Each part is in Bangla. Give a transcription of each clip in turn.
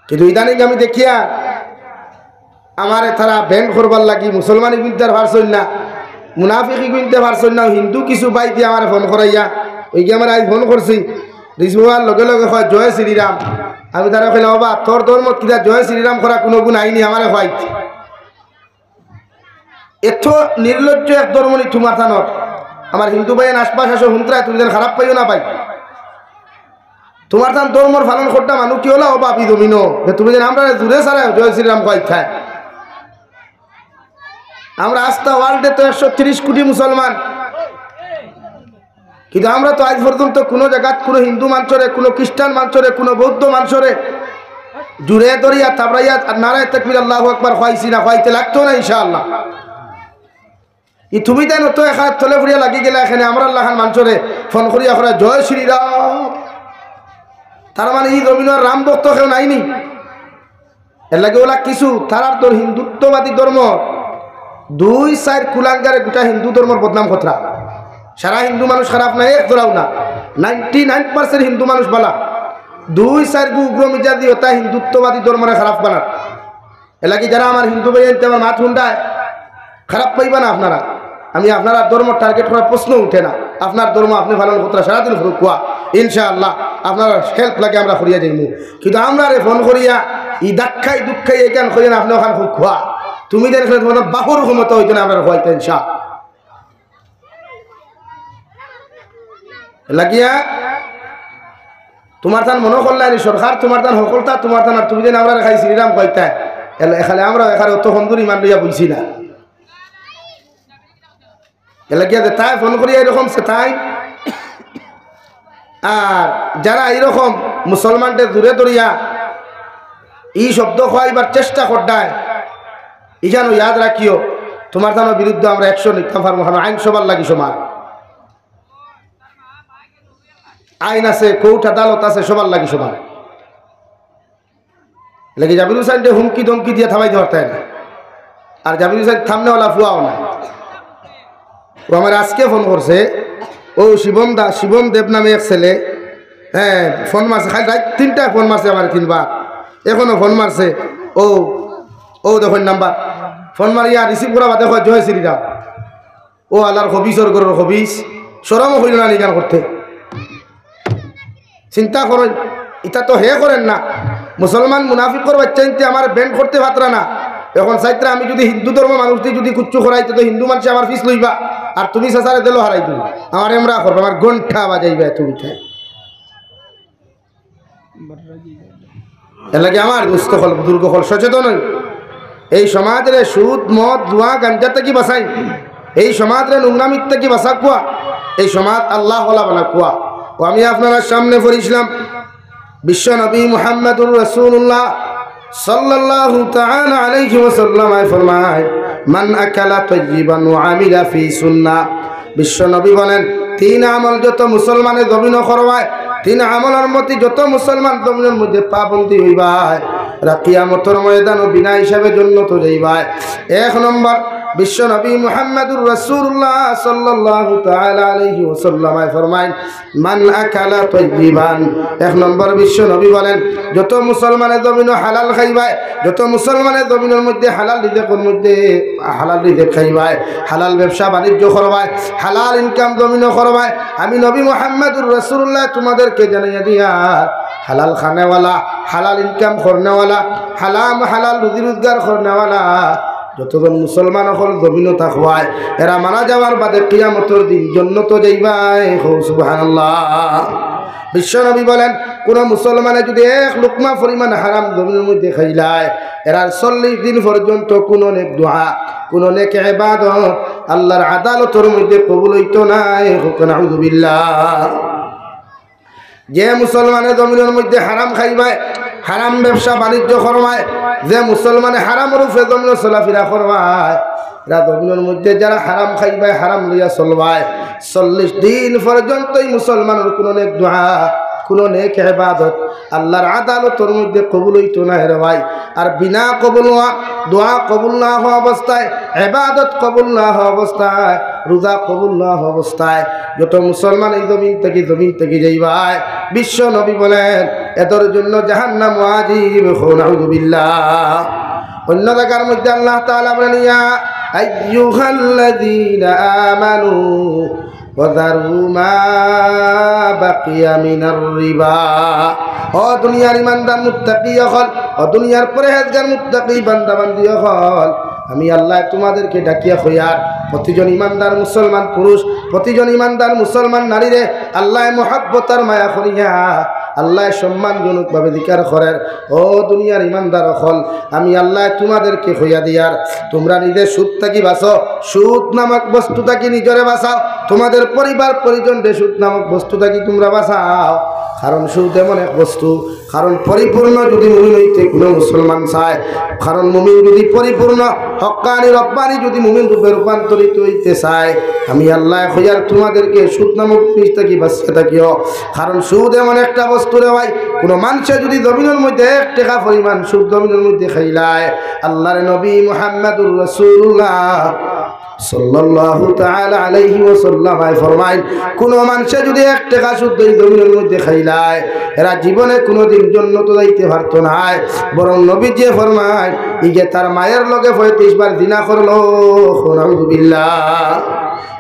কিন্তু ইদানিং আমি দেখিয়া আমারে তারা ব্যান্ড করবার লাগি মুসলমানি কিনতে পারছেন না, মুনাফিকি কিনতে পারছেন না, হিন্দু কিছু পাই দিয়ে আমার ফোন করাইয়া ওই কি আমার আজ ফোন করছি রিসিভার লগে লগে হয় জয় শ্রীরাম। আমি তারা কইলাম বাবা তোর ধর্ম কিনা জয় শ্রীরাম করা কোনো গুণ আইনি আমার হয়। এত নির্লজ্জ এক ধর্ম নি তোমার থানত। আমার হিন্দু ভাইয়ের আশপাশ আসো হুন্তরায় তুমি যেন খারাপ পাইও না পাই। তোমার থান ধর্মর পালন করতে মানুষ কি হলো ও বাপি জমিন তুমি যেন আমরা দূরে সারা জয় শ্রীরাম কয় খায়। আমরা আস্থা ওয়ার্ল্ডে তো 130 কোটি মুসলমান, কিন্তু আমরা তো আজ পর্যন্ত কোনো জায়গাত কোনো হিন্দু মানুষরে, কোনো খ্রিস্টান মানুষরে, কোনো বৌদ্ধ মানুষরে জুড়ে ধরিয়া থাবড়াইয়া নারায় তাকবীর আল্লাহু আকবার খাইছি না, খাইতে লাগতো না ইনশাআল্লাহ। তুমি তাই নত এখানে তলে ফুরিয়া লাগি গেলে এখানে আমরা আল্লাহান মানুষরে ফোন করিয়া করা জয় শ্রীরাম। তার মানে এই রবীন্দ্র রাম ভক্ত কেউ নাইনি, এর লাগে ওলা কিছু তারার তোর হিন্দুত্ববাদী ধর্ম 2-4 কুলাঙ্গারে গোটা হিন্দু ধর্মের বদনাম খতরা। সারা হিন্দু মানুষ খারাপ নাই এক ধরাও না, 99% হিন্দু মানুষ বলা 2-4 উগ্র মিজাজি ওটা হিন্দুত্ববাদী ধর্মরে খারাপ বানার। এর লাগে যারা আমার হিন্দু ভাই আমার মাথ হুন্ডায় খারাপ পাইবা না আপনারা। আমি আপনারা ধর্ম টার্গেট করার প্রশ্ন উঠে না। আপনার ধর্ম আপনি পালন করতে সারাদিন কুয়া ইনশাআল্লাহ আপনার হেল্প লাগে আমরা করিয়া যাইমু। কিন্তু আমরা রে ফোন করিয়া ই দাক্ষাই দুঃখাই এই কান করিয়া আপনি ওখান খুব খোয়া তুমি দেখলে তোমার বাহুর ক্ষমতা হইতো না আমরা হইতে ইনশা লাগিয়া তোমার তান মনে করলাই সরকার তোমার তান সকলতা তোমার তান আর তুমি যেন আমরা খাই শ্রীরাম কইতা এখানে আমরা এখানে অত সুন্দর ইমান লইয়া বুঝছি না। এলাকিয়া তাই ফোন করিয়া এরকম সে তাই। আর যারা এইরকম মুসলমানদের দূরে দরিয়া এই শব্দ খাইবার চেষ্টা করডায় ইখানো ইয়াদ রাখিও তোমার তানোর বিরুদ্ধে আমরা 100 নিতাম পারবো। আইন সবার লাগি সমান আইন আছে, কোর্ট আদালত আছে, সবার লাগি সমান। লেগে জাবির হুসাইন হুমকি ধমকি দিয়ে থামাইতে পারতেন না, আর জাবির হুসাইন থামনেওয়ালা ফুয়াও না। ও আমার আজকে ফোন করছে, ও শিবম দেব নামে এক ছেলে, হ্যাঁ ফোন মারছে, খালি রাত 3টায় ফোন মারছে আমার 3বার, এখনো ফোন মারছে। ও দেখুন নাম্বার ফোন মারিয়া রিসিভ করা বাদে হয় জয় শ্রীরাম। ও আল্লাহর হবিসর গরুর হবিস সরমও হইল না নিগান করতে। চিন্তা করেন এটা তো হে করেন না, মুসলমান মুনাফিকর বাচ্চা ইনতে আমার ব্যান্ড করতে পাত্রা না। এখন চাইত্রা আমি যদি হিন্দু ধর্ম মানুষ যদি কুচ্ছু করাইতে তো হিন্দু মানুষ আমার ফিস লইবা, আর তুমি সাসারে দিল হারাই তুমি আমার এমরা করবে, আমার ঘন্টা বাজাইবা তুমি এর লাগে আমার দুস্থ হল দুর্গ হল সচেতন হই। এই সমাজের সুদ মদ জুয়া গাঞ্জা থেকে বাঁচাই, এই সমাজের নোংরামিত থেকে বাঁচা কুয়া, এই সমাজ আল্লাহ ওয়ালা বানা কুয়া। ও আমি আপনার সামনে পড়িছিলাম বিশ্ব নবী মুহাম্মদুর রাসূলুল্লাহ সাল্লাল্লাহু তাআলা আলাইহি ওয়াসাল্লাম ফরমায় মান আকালা তাইয়িবান ওয়া আমিলা ফি সুন্নাহ। বিশ্ব নবী বলেন 3 আমল যত মুসলমানে জমিন করবায়, 3 আমলের মধ্যে যত মুসলমান জমিনের মধ্যে পাবন্দি হইবায় কিয়ামতের ময়দানে বিনা হিসাবে জান্নাতে যাইবায়। 1 নম্বর বিশ্ব নবী মুহাম্মদুর রাসূলুল্লাহ সাল্লাল্লাহু তাআলা আলাইহি ওয়াসাল্লাম ফরমায় মান আকালা তাইয়িবান। 1 নম্বর বিশ্ব নবী বলেন যত মুসলমানের জমিন হালাল খাইবায়, যত মুসলমানের জমিনের মধ্যে হালাল রিজিকের মধ্যে হালাল রিজিক খাইবায়, হালাল ব্যবসা বাণিজ্য করবায়, হালাল ইনকাম জমিন করবায়, আমি নবী মুহাম্মদুর রাসূলুল্লাহ তোমাদেরকে জানিয়ে দিয়া হালাল খানেওয়ালা, হালাল ইনকাম করনেওয়ালা, হালাল রুজি রোজগার করনেওয়ালা যতজন মুসলমান হল জমিনও থাকবায় এরা মারা যাওয়ার বাদে কিয়ামতের দিন জান্নাতে যাইবাই। সুবহানাল্লাহ। বিশ্বনবী বলেন কোন মুসলমানে যদি 1 লুকমা পরিমাণ হারাম জমিনের মধ্যে খাইলায় এরা 40 দিন পর্যন্ত কোন নেক দোয়া কোন নেক ইবাদত আল্লাহর আদালতের মধ্যে কবুল হইতো না। নাউযুবিল্লাহ। যে মুসলমানের জমিনের মধ্যে হারাম খাইবায়, হারাম ব্যবসা বাণিজ্য করবায়, যে মুসলমানে হারাম রূপে জমিন চলাফেরা করবায় এরা জমিনের মধ্যে যারা হারাম খাইবায় হারাম লইয়া চলবায় 40 দিন পর্যন্তই মুসলমানের কোনো নেক দোয়া কোনো নেক ইবাদত আল্লাহর আদালতের মধ্যে কবুল হইতো না রে ভাই। আর বিনা কবুল হওয়া, দোয়া কবুল না হওয়া অবস্থায়, ইবাদত কবুল না হওয়া অবস্থায়, রোজা কবুল না হওয়া অবস্থায় যত মুসলমান এই জমিন থেকে যাইবাই, বিশ্ব নবী বলেন এদের জন্য জাহান্নাম ওয়াজিব। নাউযুবিল্লাহ। অন্য জায়গার মধ্যে আল্লাহ তাআলা বলেন ইয়া আইয়ুহাল্লাযীনা আমানু ওয়াযারু মা বাকিয়া মিনার রিবা। ও দুনিয়ার ইমানদার মুত্তাকি হল, ও দুনিয়ার পরহেজগার মুত্তাকি বান্দা বান্দি হল, আমি আল্লাহ তোমাদেরকে ডাকিয়া হইয়ার প্রতিজন ইমানদার মুসলমান পুরুষ, প্রতিজন ইমানদার মুসলমান নারীরে আল্লাহ মহাব্বতার মায়া করিয়া আল্লাহ সম্মানজনকভাবে দিকার করেন। ও দুনিয়ার ইমানদার হল, আমি আল্লাহ তোমাদেরকে হইয়া দিয়ার তোমরা নিজের সুদ থাকি বাঁচো, সুদ নামক বস্তু থাকি নিজরে বাঁচাও, তোমাদের পরিবার পরিজনরে সুদ নামক বস্তু থাকি তোমরা বাঁচাও। কারণ সুদ এমন এক বস্তু, কারণ পরিপূর্ণ যদি মুমিন হইতে কোনো মুসলমান চায়, কারণ মুমিন যদি পরিপূর্ণ হক্কানি রব্বানি যদি মুমিন রূপে রূপান্তরিত হইতে চায়, আমি আল্লাহ হইয়ার তোমাদেরকে সুদ নামক জিনিস থাকি বাঁচিয়ে থাকিও। কারণ সুদ এমন একটা বস্তু রে ভাই, কোনো মানুষে যদি জমিনের মধ্যে 1 টাকা পরিমাণ সুদ জমিনের মধ্যে খাইলায়, আল্লাহর নবী মুহাম্মদুর রাসূলুল্লাহ সাল্লাল্লাহু তাআলা আলাইহি ওয়াসাল্লাম ফরমায়, কোন মানুষে যদি 1 টাকা সুদ এই জমিনের মধ্যে খাইলায়, এরা জীবনে কোনোদিন জান্নাতে যাইতে পারতো না। বরং নবী যে ফরমায় ইগে তার মায়ের লগে 35 বার জিনা করলো। নাউযুবিল্লাহ।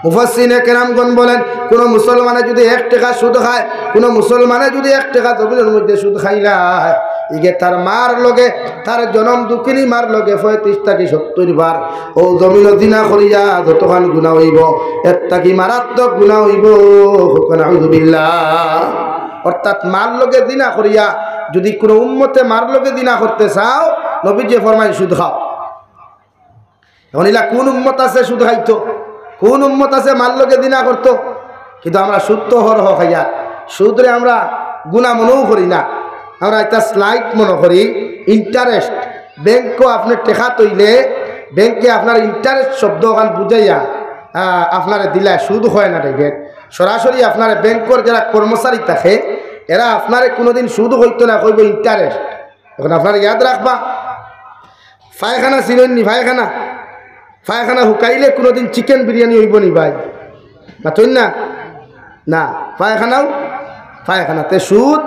মুফাসসিরিনে কেরামগণ বলেন, কোন মুসলমানে যদি 1 টাকা সুদ খায়, কোন মুসলমানে যদি 1 টাকা জমিনের মধ্যে সুদ খাইলায়, ইগে তার মার লগে, তার জনম দুঃখিনী মার লগে 35 থেকে 70 বার ও জমিন জিনা করিয়া যতখান গুনাহ হইব, এর থাকি মারাত্মক গুনাহ হইব। নাউযুবিল্লাহ। অর্থাৎ মার লগে জিনা করিয়া যদি কোনো উম্মতে মার লগে জিনা করতে চাও, নবী যে ফরমায় সুদ খাও। এখন ইলা কোন উম্মত আছে সুদ খাইতো, কোন উম্মত আছে মার লগে জিনা করতো? কিন্তু আমরা সুদ তো হরহ খাইয়া, সুদরে আমরা গুনাহ মনেও করি না, আমরা একটা স্লাইড মনে করি। ইন্টারেস্ট, ব্যাংকও আপনার টেকা তৈলে ব্যাংকে আপনার ইন্টারেস্ট শব্দ ওখান বুঝাইয়া আপনার দিলায় সুদ হয় না। দেখবেন সরাসরি আপনার ব্যাংকর যারা কর্মচারী থাকে এরা আপনার কোনোদিন সুদ হইতো না, কইব ইন্টারেস্ট। এখন আপনার ইয়াদ রাখবা, পায়খানা চিনেন নি? পায়খানা হুকাইলে কোনোদিন চিকেন বিরিয়ানি হইব নি ভাই? না তৈন না, না পায়খানাতে সুদ।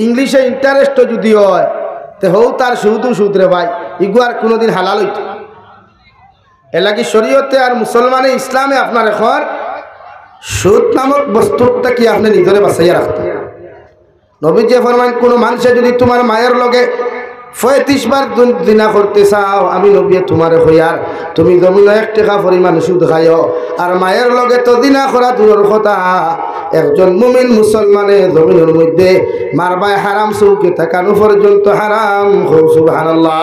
ইংলিশে ইন্টারেস্ট যদি হয় তে হৌ তার সুদও সুদ রে ভাই, ইগুয়ার কোনোদিন হালাল হইত এলাকি শরীয়তে আর মুসলমানে ইসলামে আপনার এখন সুদ নামক বস্তুটা কি আপনি নিজরে বাঁচাইয়া রাখতে। নবী যে ফরমান, কোনো মানুষে যদি তোমার মায়ের লগে 35 বার জিনা করতে চাও, আমি নবী তোমারে হইয়ার তুমি জমিন 1 টাকা পরিমাণ সুদ খাইও। আর মায়ের লগে তো জিনা করা দূরের কথা, একজন মুমিন মুসলমানে জমিনের মধ্যে মারবাই হারাম, চৌকে থাকানো পর্যন্ত হারাম। সুবহানাল্লাহ।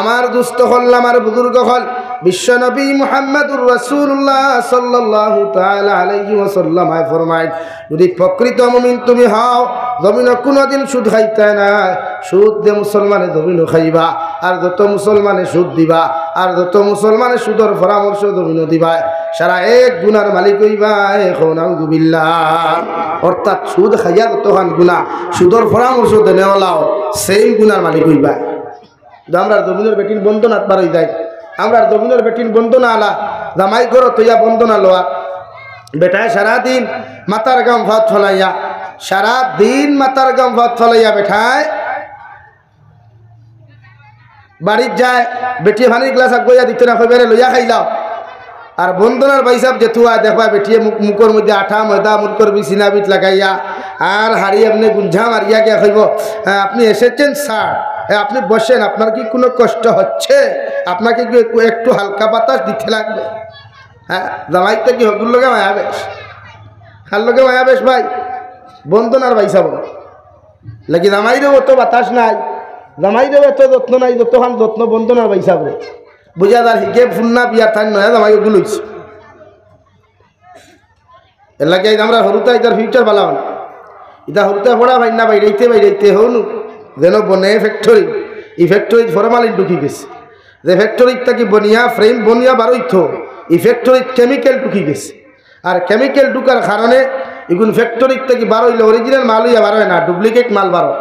আমার দুস্থ হল, আমার বুজুর্গ হল, বিশ্বনবী মুহাম্মদুর রাসূলুল্লাহ সাল্লাল্লাহু তাআলা আলাইহি ওয়াসাল্লাম ফরমায়, যদি প্রকৃত মুমিন তুমি হও, জমিনে কোনোদিন সুদ খাইতে না। সুদ দে মুসলমানে জমিনও খাইবা, আর যত মুসলমানে সুদ দিবা, আর যত মুসলমানে সুদর পরামর্শ জমিনও দিবা, সারা এক গুনার মালিক হইবা। নাউযুবিল্লাহ। অর্থাৎ সুদ খাইয়া যতখান গুনাহ, সুদর পরামর্শ দেনেওয়ালাও সেম গুনার মালিক হইবা। আমরা জমিনের বেটিন বন্ধন আত্মার হয়ে যায়, আমরা জমিনের বেটিন বন্ধনা আলা জামাই করো তৈয়া বন্ধনা লোয়া, বেটায় সারাদিন মাতার গাম ভাত ফলাইয়া, সারাদিন মাতার গাম ভাত ফলাইয়া বেঠায় বাড়ির যায়, বেটি ভানির গ্লাস আগইয়া দিতে না কইবারে লইয়া খাইলাও। আর বন্ধনার বাইসাব যেতুয়া দেখবা বেটিয়ে মুখের মধ্যে আঠা ময়দা মুখের বিছিনা বিট লাগাইয়া আর হাড়ি আপনি গুঞ্ঝা মারিয়া গিয়া কইব, আপনি এসেছেন স্যার, আপনি বসেন, আপনার কি কোনো কষ্ট হচ্ছে? আপনাকে কি একটু হালকা বাতাস দিতে লাগবে? হ্যাঁ, জামাইতে কি হকুর লোকে মায়া বেশ, খার লোকে মায়া বেশ ভাই, বন্ধনার বাইসাব লাগি জামাইরেও অত বাতাস নাই, জামাইরেও এত যত্ন নাই, যতখান যত্ন বন্ধনার বাইসাব বুঝা তার হিকে ফুন্না বিয়ার ঠান নয় জামাই ওগুলো লইছে। এর লাগে আমরা হরুতা ইতার ফিউচার বালাম, ইতা হরুতা পড়া ভাই না বাইরেইতে হনু যেন বনে ফ্যাক্টরি, এই ফ্যাক্টরি ফরমালিন ঢুকি গেছে, যে ফ্যাক্টরিত থাকি বনিয়া ফ্রেম বনিয়া বারইত, এই ফ্যাক্টরিত কেমিক্যাল ঢুকি গেছে। আর কেমিক্যাল ঢুকার কারণে এগুন ফ্যাক্টরির থেকে বার হইলে অরিজিনাল মাল হইয়া বার হয় না, ডুপ্লিকেট মাল বার হয়।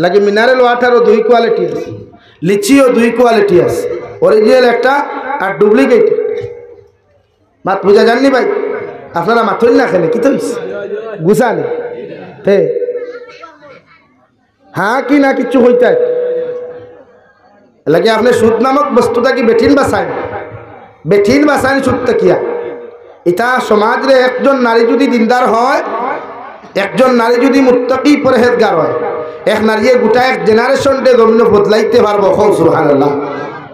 লাগে মিনারেল ওয়াটারও 2 কোয়ালিটি আছে, লিচিও 2 কোয়ালিটি আছে, অরিজিনাল একটা আর ডুপ্লিকেট। মাত বুঝা জাননি ভাই? আপনারা মাথুন না খেলে কি তো গুছানি হে হ্যাঁ কি না কিছু হইতে লাগে। আপনি সুদ নামক বস্তুটা কি বেঠিন বাসায়, বেঠিন বাসায় সুদটা কিয়া। এটা সমাজে একজন নারী যদি দিনদার হয়, একজন নারী যদি মুত্তাকি পরহেজগার হয়, এক নারী গোটা এক জেনারেশনকে জমিন বদলাইতে পারবো। কও সুবহানাল্লাহ,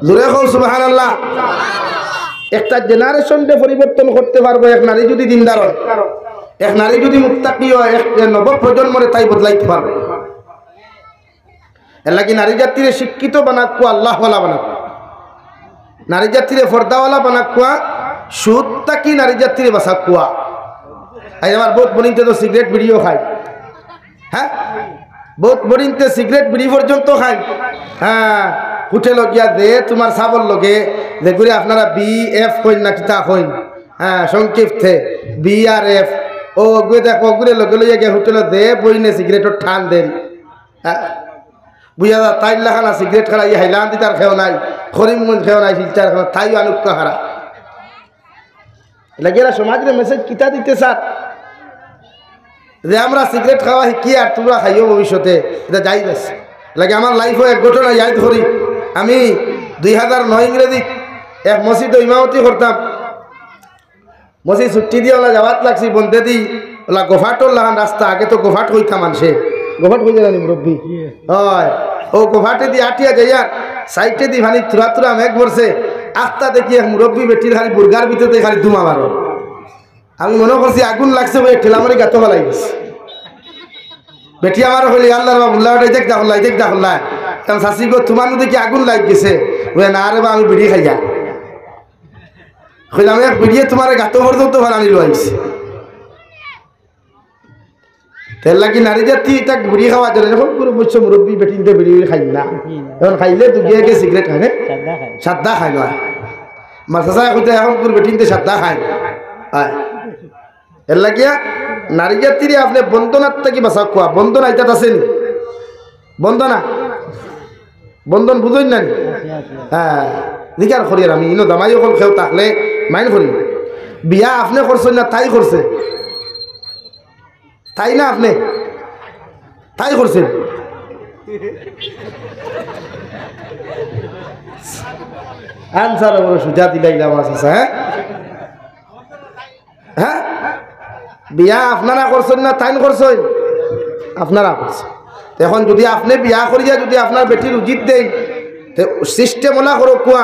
জোরে কও সুবহানাল্লাহ। একটা জেনারেশনকে পরিবর্তন করতে পারবো এক নারী যদি দিনদার হয়, এক নারী যদি মুত্তাকি হয়, এক নব প্রজন্মরে তাই বদলাইতে পারবে। এর লাগি নারী জাতিরে শিক্ষিত বানাকুয়া, আল্লাহওয়ালা বানাকুয়া, নারী জাতিরে ফর্দাওয়ালা বানাকুয়া, সুদটা কি নারী জাতিরে বাসাকুয়া। আজ আমার বহুত বনিতে তো সিগারেট বিড়িও খায়, হ্যাঁ বহুত বনিতে সিগারেট বিড়ি পর্যন্ত খায়। হ্যাঁ উঠে লগিয়া দে তোমার সাবল লগে যেগুলি আপনারা BF কইন না কিতা কইন, হ্যাঁ সংক্ষিপ্তে BRF, ও গুয়ে দেখো গুলে লগে লইয়া গিয়ে হোটেলে দে বইনে সিগারেটর ঠান দেন। হ্যাঁ বুঝা যা তাই লাখানা সিগারেট খারা ই হাইলান্দি তার খেও নাই, করিমগঞ্জ খেও নাই, শিলচার খেও তাইও আনুক্কা খারা লাগেরা। সমাজের মেসেজ কিতা দিতে স্যার যে আমরা সিগারেট খাওয়া শিখি আর তোমরা খাইও ভবিষ্যতে, এটা যাই যাচ্ছে লাগে। আমার লাইফও এক ঘটনা ইয়াদ করি। আমি 2009 ইংরেজি এক মসজিদ ইমামতি করতাম। মসজিদ ছুটি দিয়ে ওলা যাওয়াত লাগছি, বন্ধে দি ওলা গোফাটর লাগান রাস্তা, আগে তো গোফাট হইতাম মানুষে, গোফাট হয়ে জানি মুরব্বী হয়, ও গোফাটে দিয়ে আটিয়া যাইয়ার সাইডে দি ভানি থুরা থুরা মেঘ পড়ছে, আস্তা দেখি এক মুরব্বী বেটির খালি বুর্গার ভিতরে খালি ধুমা মারো। আমি মনে করছি আগুন লাগছে বলে ঠেলামারি গাতো ফেলাই গেছে। বেটি আমার হইলে আল্লাহ উল্লাহ দেখ দেখল্লাই দেখ দেখল্লাই, কারণ শাশি গো তোমার দেখি আগুন লাগ গেছে, বলে না রে বা আমি বিড়ি খাই যা কইলাম এক বিড়িয়ে তোমার গাতো পর্যন্ত ভাড়ানি লাইছি। তেল লাগি নারী জাতি তাক বিড়ি খাওয়া যায় এখন কোনো বুঝছো মুরব্বী বেটিনতে বিড়ি খাই না, এখন খাইলে দুগিয়ে গিয়ে সিগারেট খায় না, সাদা খায় নয় মাছা কইতে এখন কোনো বেটিনতে সাদা খায়। হয় এর লাগিয়া নারী জাতিরে আপনি বন্ধনার থেকে বাঁচা খোয়া। বন্ধন আইতাত আছেন, বন্ধনা বন্ধন বুঝেন না? হ্যাঁ নিকার করি আমি ইনো দামাই অকল খেও থাকলে মাইন করি। বিয়া আপনি করছেন না তাই করছে, তাই না আপনি তাই করছেন। আনসার বড় সুজা দিলাইলাম আছে। হ্যাঁ হ্যাঁ বিয়া আপনারা করছেন না তাই করছেন? আপনারা করছেন। এখন যদি আপনি বিয়া করিয়া যদি আপনার বেটির উচিত দেন, সিস্টেম ওলা করো কুয়া,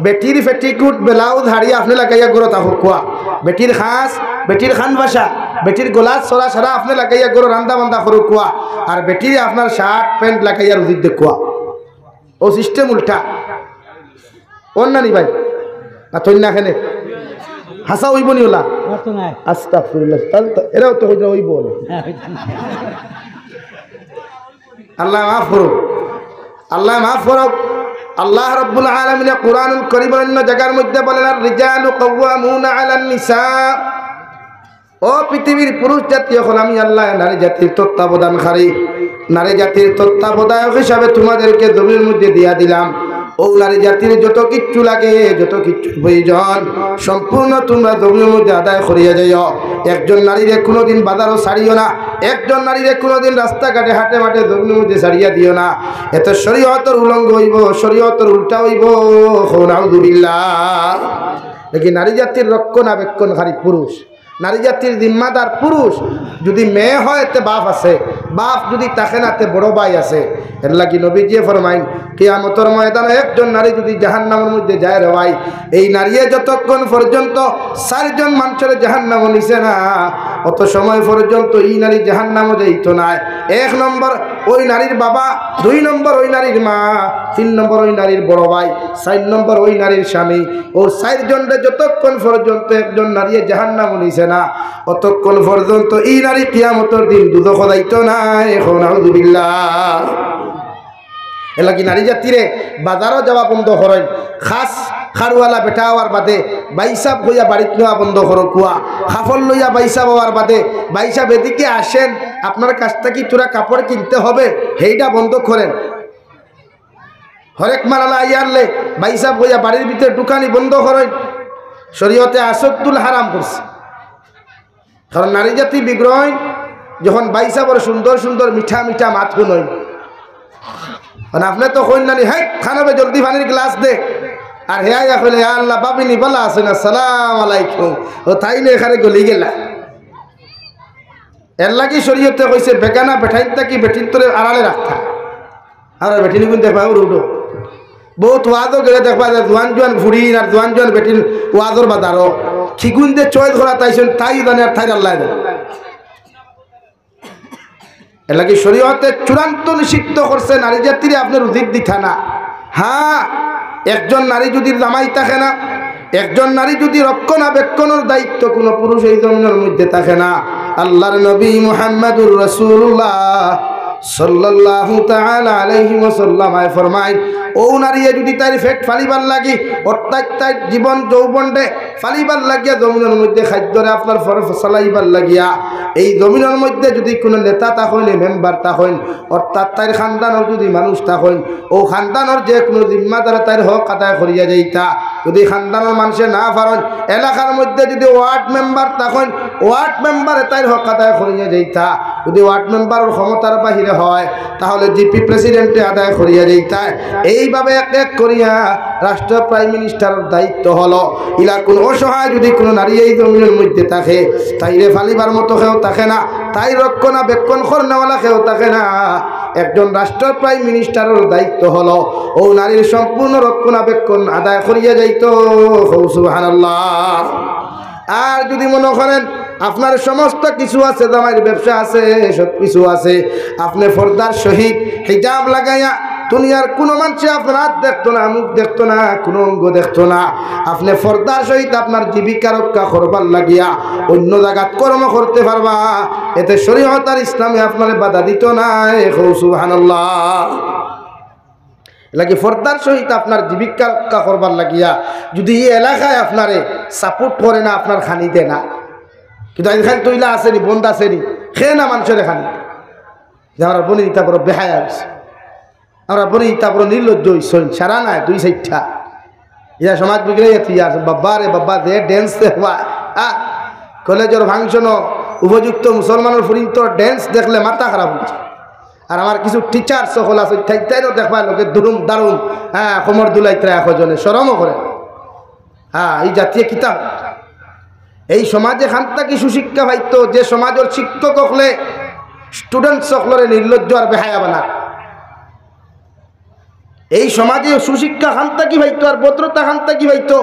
বেটির পেটিকুট ব্লাউজ হারিয়ে আপনি লাগাইয়া গরো তাহো কুয়া, বেটির খাস বেটির খান বাসা বেটির গোলাস সরা সারা আপনি লাগাইয়া গরো রান্দা বান্দা করো কুয়া, আর বেটির আপনার শার্ট প্যান্ট লাগাইয়া উচিত দেখুয়া। ও সিস্টেম উল্টা অন্য নি ভাই না তৈরি না খেলে হাসা হইব নি ওলা আস্তাগফিরুল্লাহ, এরাও তো হইব। আল্লাহ মাফ করুক, আল্লাহ মাফ করুক। আল্লাহ রাব্বুল আলামিন কুরআনুল কারীমের অন্য জায়গার মধ্যে বলেন আর রিজালু কাওয়ামুনা আলান নিসা, ও পৃথিবীর পুরুষ জাতি এখন আমি আল্লাহ নারী জাতির তত্ত্বাবধানকারী, নারী জাতির তত্ত্বাবধায়ক হিসাবে তোমাদেরকে জমির মধ্যে দিয়া দিলাম। ও নারী জাতির যত কিচ্ছু লাগে, যত কিচ্ছু প্রয়োজন সম্পূর্ণ তোমরা জমির মধ্যে আদায় করিয়া যাইও। একজন নারীরে কোনোদিন বাজারও ছাড়িও না, একজন নারীরে কোনোদিন রাস্তাঘাটে হাটে মাঠে জমির মধ্যে ছাড়িয়া দিও না। এত শরীয়তের উলঙ্ঘ হইব, শরীয়তের উল্টা হইব। নাউযুবিল্লাহ। দেখি নারী জাতির রক্ষণাবেক্ষণকারী পুরুষ, নারী জাতির জিম্মাদার পুরুষ যদি মেয়ে হয় তে বাপ আছে, বাপ যদি তাকে না তে বড় ভাই আছে। এর লাগি নবীজি ফরমাইন কিয়ামতের ময়দানে একজন নারী যদি জাহান্নামের মধ্যে যায় রে ভাই, এই নারী যতক্ষণ পর্যন্ত 4 জন মানুষের জাহান্নামে নিছে না, অত সময় পর্যন্ত এই নারী জাহান্নামে যাইতো না। 1 নম্বর ওই নারীর বাবা, 2 নম্বর ওই নারীর মা, 3 নম্বর ওই নারীর বড় ভাই, 4 নম্বর ওই নারীর স্বামী। ও 4 জনের যতক্ষণ পর্যন্ত একজন নারী জাহান্নামে নিছে না, অতক্ষণ পর্যন্ত এই নারী কিয়ামতের দিন দুদক যাইতো না। এখন নাউযুবিল্লাহ। এলাকি নারী জাতিরে বাজারও যাওয়া বন্ধ করেন, খাস খারওয়ালা বেটা হওয়ার বাদে বাইসাব হইয়া বাড়িতে নেওয়া বন্ধ করো কুয়া খাফল লইয়া বাইসাব হওয়ার বাদে বাইসাব এদিকে আসেন আপনার কাছ থেকে তোরা কাপড় কিনতে হবে সেইটা বন্ধ করেন হরেক মালালা ইয়ারলে বাইসাব হইয়া বাড়ির ভিতরে দোকানি বন্ধ করেন শরীয়তে আসদ্দুল হারাম করছে কারণ নারী জাতি বিগ্রহ যখন বাইসাবর সুন্দর সুন্দর মিঠা মিঠা মাথু নয় মানে আপনি তো কইনানি হ্যাঁ খানাবে জলদি পানির গ্লাস দে আর হ্যাঁ কইলে আল্লাহ বাবিনি বলা আছেন আসসালাম আলাইকুম ও তাই না এখানে গলি গেলা এর লাগি শরীয়তে কইছে বেগানা বেঠাইন থাকি বেঠিন তোরে আড়ালে রাখতা আর বেঠিনি গুণ দেখবা উড়ো বহুত ওয়াজও গেলে দেখবা যে জোয়ান জোয়ান ঘুরিন আর জোয়ান জোয়ান বেঠিন ওয়াজর বাজারও খিগুন যে চয়েস করা তাইছেন তাই জানে আর তাই আল্লাহ জানে এর লাগি শরীয়তে চূড়ান্ত নিষিদ্ধ করছে নারী জাতিরে আপনার উদিত দিথা না হ্যাঁ একজন নারী যদি জামাই থাকে না একজন নারী যদি রক্ষণাবেক্ষণের দায়িত্ব কোনো পুরুষ এই জমিনের মধ্যে থাকে না আল্লাহর নবী মুহাম্মদুর রাসূলুল্লাহ সাল্লাল্লাহু তাআলা আলাইহি ওয়াসাল্লাম ফরমায় ও নারী যদি তার পেট ফালিবার লাগি অর্থাৎ তার জীবন যৌবনরে ফালিবার লাগিয়া জমিনের মধ্যে খাদ্যরে আপনার ফসলাইবার লাগিয়া এই জমিনের মধ্যে যদি কোনো নেতা থাকেন মেম্বার থাকেন অর্থাৎ তার খানদানের যদি মানুষ থাকেন ও খানদানের যে কোনো জিম্মাদারে তার হক আদায় করিয়া যাইতা যদি খানদানের মানুষে না পারেন এলাকার মধ্যে যদি ওয়ার্ড মেম্বার থাকেন ওয়ার্ড মেম্বারে তার হক আদায় করিয়া যাইতা যদি ওয়ার্ড মেম্বারের ক্ষমতার বাহিরে হয় তাহলে জিপি প্রেসিডেন্টে আদায় করিয়া যাইতা এইভাবে এক এক করিয়া রাষ্ট্র প্রাইম মিনিস্টারের দায়িত্ব হলো ইলা কোন অসহায় যদি কোনো নারী এই জমিনের মধ্যে থাকে তাইরে ফালিবার মতো কেউ থাকে না তাই রক্ষণাবেক্ষণ করনেওয়ালা কেউ থাকে না একজন রাষ্ট্র প্রাইম মিনিস্টারের দায়িত্ব হলো ও নারীর সম্পূর্ণ রক্ষণাবেক্ষণ আদায় করিয়া যাইত সুবহানাল্লাহ আর যদি মনে করেন আপনার সমস্ত কিছু আছে জামাইয়ের ব্যবসা আছে সব কিছু আছে আপনি পর্দার সহিত হিজাব লাগাইয়া দুনিয়ার কোনো মানুষ আপনার হাত দেখতো না মুখ দেখতো না কোনো অঙ্গ দেখতো না আপনি পর্দার সহিত আপনার জীবিকা রক্ষা করবার লাগিয়া অন্য জায়গাত কর্ম করতে পারবা এতে শরীয়ত আর ইসলামে আপনার বাধা দিত না সুবহানাল্লাহ লাগে পর্দার সহিত আপনার জীবিকা রক্ষা করবার লাগিয়া যদি এই এলাকায় আপনারে সাপোর্ট করে না আপনার খানি দে না কিন্তু এখানে তৈলা আসেনি বন্ধ আসেনি খেয়ে না মানুষের এখানে আমরা বনি তারপর বেহায়া আছে আমরা বনি তারপর নির্লজ্জ হইসন সারা নাই দুই সাইডটা ইয়া সমাজ বিগড়ে আছে বাবা রে বাবা দে ড্যান্স দেখবা কলেজের ফাংশন উপযুক্ত মুসলমানের ফুরিন্ত ড্যান্স দেখলে মাথা খারাপ হচ্ছে আর আমার কিছু টিচার সকল আছে তাইও দেখবা লোকে দুরুম দারুম হ্যাঁ কোমর দুলাইতে একজনে সরমও করে হ্যাঁ এই জাতীয় কিতাব এই সমাজে খান্তা কি সুশিক্ষা পাইতো যে সমাজের শিক্ষক হলে স্টুডেন্ট সকলের নির্লজ্জ আর বেহায়া বানা এই সমাজে সুশিক্ষা খান্তা কি পাইতো আর ভদ্রতা খান্তা কি পাইতো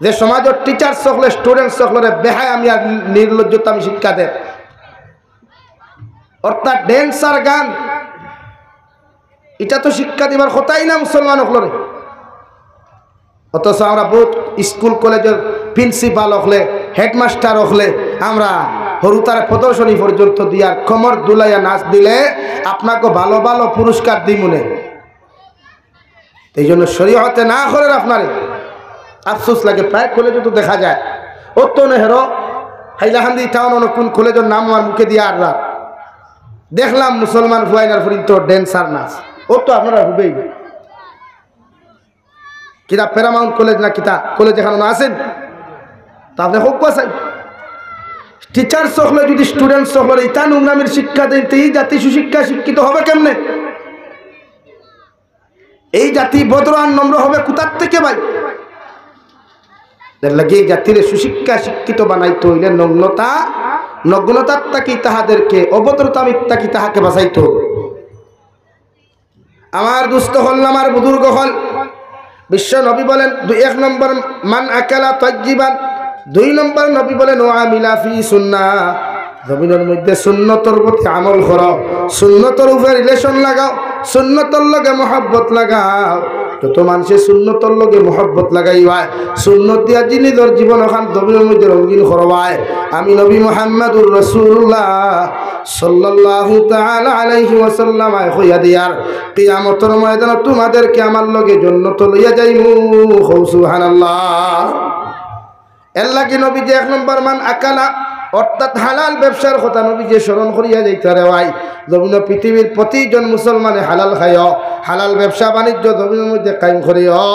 যে সমাজের টিচার সকলে স্টুডেন্ট সকলের বেহায়া আমি আর নির্লজ্জতা আমি শিক্ষা দেয় অর্থাৎ ড্যান্স আর গান এটা তো শিক্ষা দিবার কথাই না মুসলমান হলে অথচ আমরা বহুত স্কুল কলেজের প্রিন্সিপাল হলে হেডমাস্টার হলে আমরা হরুতার প্রদর্শনী পর্যন্ত দিয়ার কোমর দুলাইয়া নাচ দিলে আপনাকে ভালো ভালো পুরস্কার দিই মনে এই জন্য শরীয়তে না করেন আপনারে আফসোস লাগে প্রায় কলেজে তো দেখা যায় ও তো নেহরো হাইলাহান্দি টাউন কোন কলেজের নাম আমার মুখে দিয়ে আর রাত দেখলাম মুসলমান ফুয়াইনার পর্যন্ত ড্যান্সার নাচ ও তো আপনারা হবেই কিতা প্যারামাউন্ট কলেজ না কিতা কলেজ এখানে না আসেন তা আপনি হোক পাচ্ছেন টিচার সকলে যদি স্টুডেন্ট সকলের ইতা নোংরামির শিক্ষা দেন তো এই জাতি সুশিক্ষা শিক্ষিত হবে কেমনে এই জাতি ভদ্র আর নম্র হবে কোথার থেকে ভাই লাগে এই জাতির সুশিক্ষা শিক্ষিত বানাইতে হইলে নগ্নতার তাকি তাহাদেরকে অভদ্রতা মিথ্যাকি তাহাকে বাঁচাইতে হবে আমার দুস্থ হল আমার বুজুর্গ হল বিশ্ব নবী বলেন 1 নম্বর মান আকালা তাজ্জিবান 2 নম্বর নবী বলেন ও আমিলা ফি সুন্নাহ জমিনের মধ্যে সুন্নতর প্রতি আমল করো সুন্নতর উপরে রিলেশন লাগাও সুন্নতর লগে মহব্বত লাগাও যত মানুষের সুন্নতর লগে মহব্বত লাগাইবায়, সুন্নত দিয়া নিজের জীবন ওখান জমিনের মধ্যে রঙিন করবায়, আমি নবী মুহাম্মদুর রাসূলুল্লাহ সাল্লাল্লাহু তাআলা আলাইহি ওয়াসাল্লাম কইয়া দিয়ার কিয়ামতের ময়দানে তোমাদেরকে আমার লগে জান্নাত লইয়া যাইমু। সুবহানাল্লাহ। এর লাগি নবী যে 1 নম্বর মান আকালা অর্থাৎ হালাল ব্যবসার কথা নবী যে স্মরণ করিয়া যাইতে রে ভাই, জমিন পৃথিবীর প্রতিজন মুসলমানে হালাল খাইও, হালাল ব্যবসা বাণিজ্য জমিনের মধ্যে কায়েম করিও।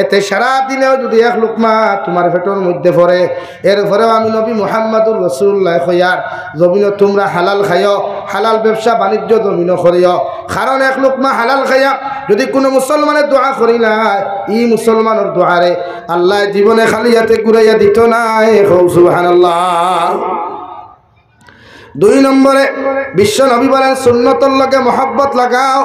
এতে সারা দিনেও যদি 1 লুকমা তোমার পেটের মধ্যে পড়ে, এরপরেও আমি নবী মুহাম্মদুর রাসূলুল্লাহ কইয়ার জমিন তোমরা হালাল খাইও, হালাল ব্যবসা বাণিজ্য জমিন করিও। কারণ 1 লুকমা হালাল খাইয়া যদি কোনো মুসলমানের দোয়া করি না, ই মুসলমানের দোয়ারে আল্লাহ জীবনে খালি হাতে ঘুরাইয়া দিত না। সুবহানাল্লাহ। 2 নম্বরে বিশ্ব নবী বলেন সুন্নতর লগে মহব্বত লাগাও।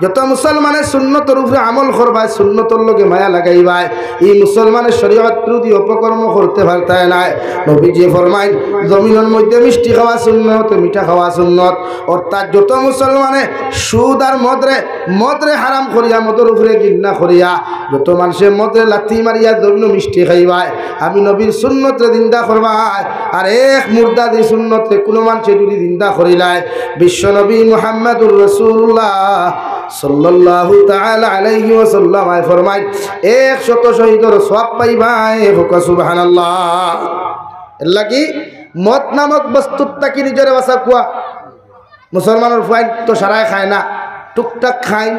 যত মুসলমানের সুন্নতর উপরে আমল করবায়, সুন্নতর লগে মায়া লাগাইবায়, এই মুসলমানের শরীয়ত বিরোধী অপকর্ম করতে পারতায় না। নবীজি ফরমায় জমিনের মধ্যে মিষ্টি খাওয়া সুন্নত, মিঠা খাওয়া সুন্নত। অর্থাৎ যত মুসলমানে সুদ আর মদরে হারাম করিয়া, মদের উপরে ঘৃণা করিয়া যত মানুষে মদরে লাথি মারিয়া জমিন মিষ্টি খাইবায়, আমি নবীর সুন্নতরে জিন্দা করবায়। আর এক মুর্দা দিয়ে সুন্নতরে কোনো মানুষে যদি জিন্দা করিলায়, বিশ্ব নবী মুহাম্মদুর রাসূলুল্লাহ সাল্লাল্লাহু তাআলা আলাইহি ওয়াসাল্লাম ফরমায় 100 শহীদের সওয়াব পাইবাই। সুবহানাল্লাহ। এর লাগি মদ নামক বস্তুটা কি নিজের বাসা কুয়া মুসলমানের ফাইন তো সারায় খায় না, টুকটাক খায়।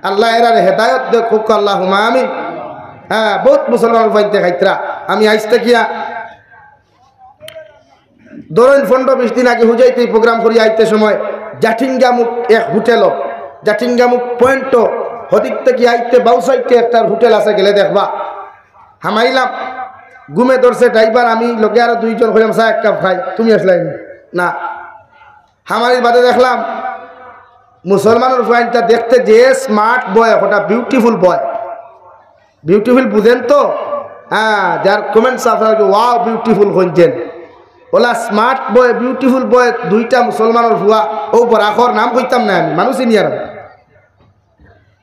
আল্লাহ এরার হেদায়ত দেখুক, আল্লাহুম্মা আমিন। হ্যাঁ, বহুত মুসলমানের ফাইনতে খাইতরা। আমি আইসতে কিয়া ধরেন 15-20 দিন আগে হুজাইতে প্রোগ্রাম করি আইতে সময় জাটিঙ্গামুখ এক হোটেল, জাটিঙ্গামুখ পয়েন্ট হদিক থেকে আইতে বাউ সাইডে একটা হোটেল আছে, গেলে দেখবা। হামাইলাম, ঘুমে ধরছে ড্রাইভার, আমি লগে আরো 2 জন হইলাম, চা 1 কাপ খাই। তুমি আসলাই না? হামারির বাদে দেখলাম মুসলমানের ফাইনটা দেখতে যে স্মার্ট বয়, ওটা বিউটিফুল বয়। বিউটিফুল বুঝেন তো? হ্যাঁ, যার কমেন্টস আপনাকে ওয়াও বিউটিফুল হইছেন, ওলা স্মার্ট বয়, বিউটিফুল বয় 2টা মুসলমানের ভুয়া ও বরাখর নাম কইতাম না আমি, মানুষই নিয়ে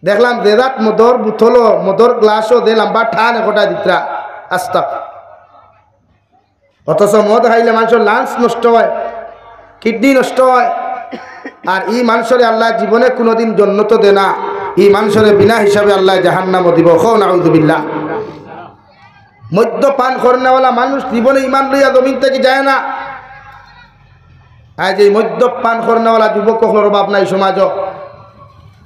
দেখলাম দেদাত মদর বুথলো, মদর গ্লাসও দে লম্বা ঠান একটা দিতরা আস্তা। অথচ মদ খাইলে মানুষের লাঞ্চ নষ্ট হয়, কিডনি নষ্ট হয়। আর এই মানুষের আল্লাহ জীবনে কোনোদিন জান্নাত দে না, এই মানুষের বিনা হিসাবে আল্লাহ জাহান্নামও দিব। নাউযুবিল্লাহ। মদ্যপান করনেওয়ালা মানুষ জীবনে ইমান লইয়া জমিন থেকে যায় না। আজ এই মদ্যপান করনেওয়ালা যুবক সকলের অভাব নাই সমাজ।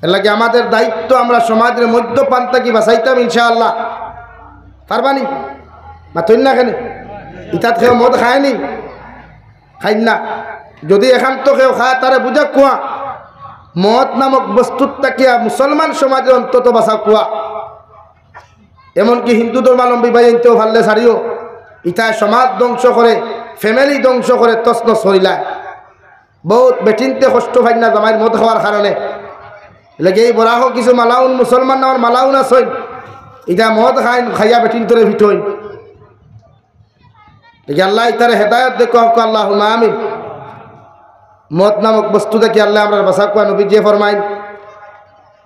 এর লাগে আমাদের দায়িত্ব, আমরা সমাজের মদ্যপান থেকে বাঁচাইতাম ইনশাআল্লাহ। পারবানি মাথইন না কেন? ইতাত খেয়ে মদ খায়নি, খাই না। যদি এখান্ত কেউ খায় তারে বুঝা কুয়া মদ নামক বস্তুত তাকিয়া মুসলমান সমাজের অন্তত বাঁচা কুয়া। এমনকি হিন্দু ধর্মাবলম্বী ভাই এনতেও ভাললে সারিও, ইতায় সমাজ ধ্বংস করে, ফ্যামিলি ধ্বংস করে, তছনছ করিলায়। বহুত বেটিনতে কষ্ট পাই না জামাইয়ের মদ খাওয়ার কারণে। লেগে এই বরাহ কিছু মালাউন মুসলমান নামার মালাউন আসই, ইটা মদ খাই খাইয়া বেটিন তোরে ভিটই। আল্লাহ ইতারে হেদায়ত দেখো, আল্লাহুম্মা আমিন। মদ নামক বস্তু দেখি আল্লাহ আমরা বাসা কুয়া। নবী যে ফরমাইন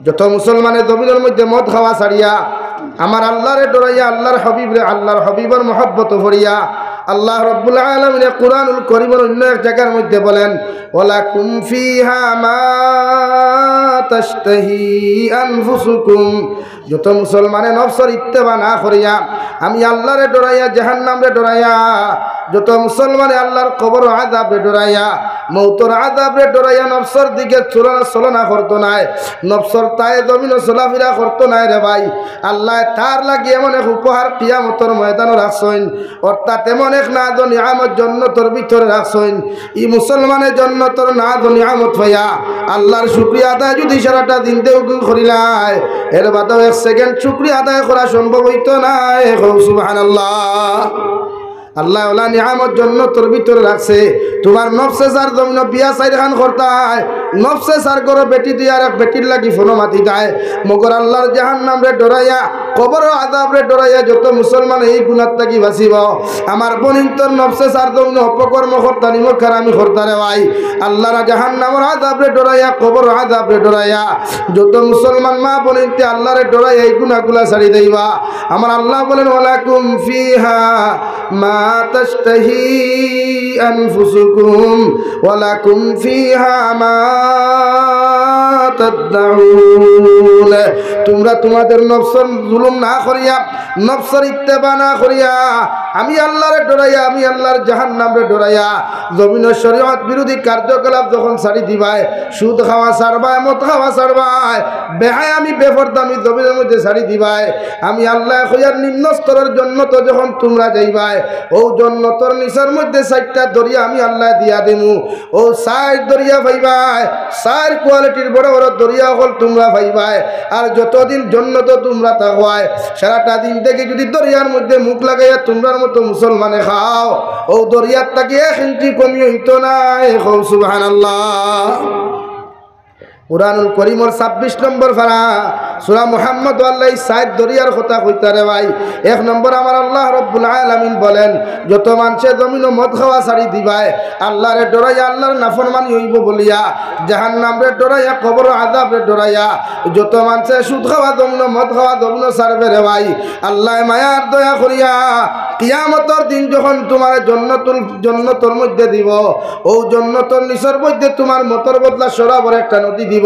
যত মুসলমানের জমিনের মধ্যে মদ খাওয়া ছাড়িয়া আমার আল্লাহরে ডরাইয়া, আল্লাহর হাবিবের মহব্বত ভরিয়া, আল্লাহ রাব্বুল আলামিন কুরআনুল কারীমের অন্য এক জায়গার মধ্যে বলেন ওয়ালাকুম ফিহা মা তাশতাহি আনফুসুকুম। যত মুসলমানে নফসের ইত্তেবা না করিয়া আমি আল্লাহরে ডরাইয়া, জাহান্নামরে ডরাইয়া, যত মুসলমানে আল্লাহর কবর আযাবরে ডরাইয়া, মৌতর আযাবরে ডরাইয়া নফসের দিকে চলনা করতো নাই, নফসর তায়ে জমিন চলাফেরা করতো নাই রে ভাই, আল্লাহ তার লাগি এমন এক উপহার কিয়ামতের ময়দানে রাখছেন। অর্থাৎ এমন এক নাজ ও নিয়ামত জান্নাতের ভিতরে রাখছেন। ই মুসলমানের জান্নাতের নাজ ও নিয়ামত পাইয়া আল্লাহর শুকরিয়া আদায় যদি সারাটা দিন দেও করিলাই, এর বাদেও 1 সেকেন্ড শুকরিয়া আদায় করা সম্ভব হইতো না। সুবহানাল্লাহ। আল্লাহ ওলা নিয়ামত জান্নাতের ভিতরে রাখছে। তোমার নফসে যার জমিন বিয়া সাইর খান করতায়, নফসে সার করো বেটি দিয়ে আর এক বেটির লাগি ফোনো মাতি যায় মগর আল্লাহর জাহান্নাম রে ডরাইয়া কবর আযাব রে ডরাইয়া যত মুসলমান এই গুনাহ থাকি বাঁচিব আমার বনিন তোর নফসে সার দৌন অপকর্ম করতা নিমক খারামি করতা রে ভাই আল্লাহর জাহান্নামের আযাব রে ডরাইয়া কবর আযাব রে ডরাইয়া যত মুসলমান মা বনিনতে আল্লাহ রে ডরাইয়া এই গুনাহগুলা ছাড়ি দেইবা আমার আল্লাহ বলেন ওয়ালাকুম ফিহা মা তাশতাহি আনফুসুকুম ওয়ালাকুম ফিহা মা তাদউন তোমরা তোমাদের নফসের জুলুম না করিয়া নফসের ইত্তেবা না করিয়া আমি আল্লাহরে ডরাইয়া আমি আল্লাহর জাহান্নামরে ডরাইয়া জমিনের শরীয়ত বিরোধী কার্যকলাপ যখন ছাড়ি দিবাই সুদ খাওয়া ছাড়বাই মদ খাওয়া ছাড়বাই বেহায় আমি বেফরদামি জমিনের মধ্যে ছাড়ি দিবাই আমি আল্লাহ কইয়ার নিম্ন স্তরের জন্য তো যখন তোমরা যাইবাই ও জন্নতর নিচের মধ্যে 4টা দরিয়া আমি আল্লাহ দিয়া দিমু ও 4 দরিয়া পাইবাই 4 কোয়ালিটির বড় বড় দরিয়া হল তোমরা পাইবাই আর যতদিন জন্নত তোমরা থাকবাই সারাটা দিন থেকে যদি দরিয়ার মধ্যে মুখ লাগাইয়া তোমরার মতো মুসলমানে খাও ও দরিয়ার তাকে 1 ইঞ্চি কমি হইতো না সুবহানাল্লাহ কুরআনুল কারীমের 26 নম্বর পারা সূরা মুহাম্মদ আল্লাহ 7 দরিয়ার কথা কইতা রে ভাই 1 নম্বর আমার আল্লাহ রাব্বুল আলামিন বলেন যত মানুষে জমিন মদ খাওয়া ছাড়ি দিবাই আল্লাহরে ডরাইয়া আল্লাহর নাফরমানি হইব বলিয়া জাহান্নামরে ডরাইয়া কবর আযাবরে ডরাইয়া যত মানুষে সুদ খাওয়া জমিন মদ খাওয়া জমিন ছাড়বে রে ভাই আল্লাহ মায়ার দয়া করিয়া কিয়ামতের দিন যখন তোমার জন্নতর মধ্যে দিব ও জন্নতর নিচের মধ্যে তোমার মতর বদলা শরাবের একটা নদী দিব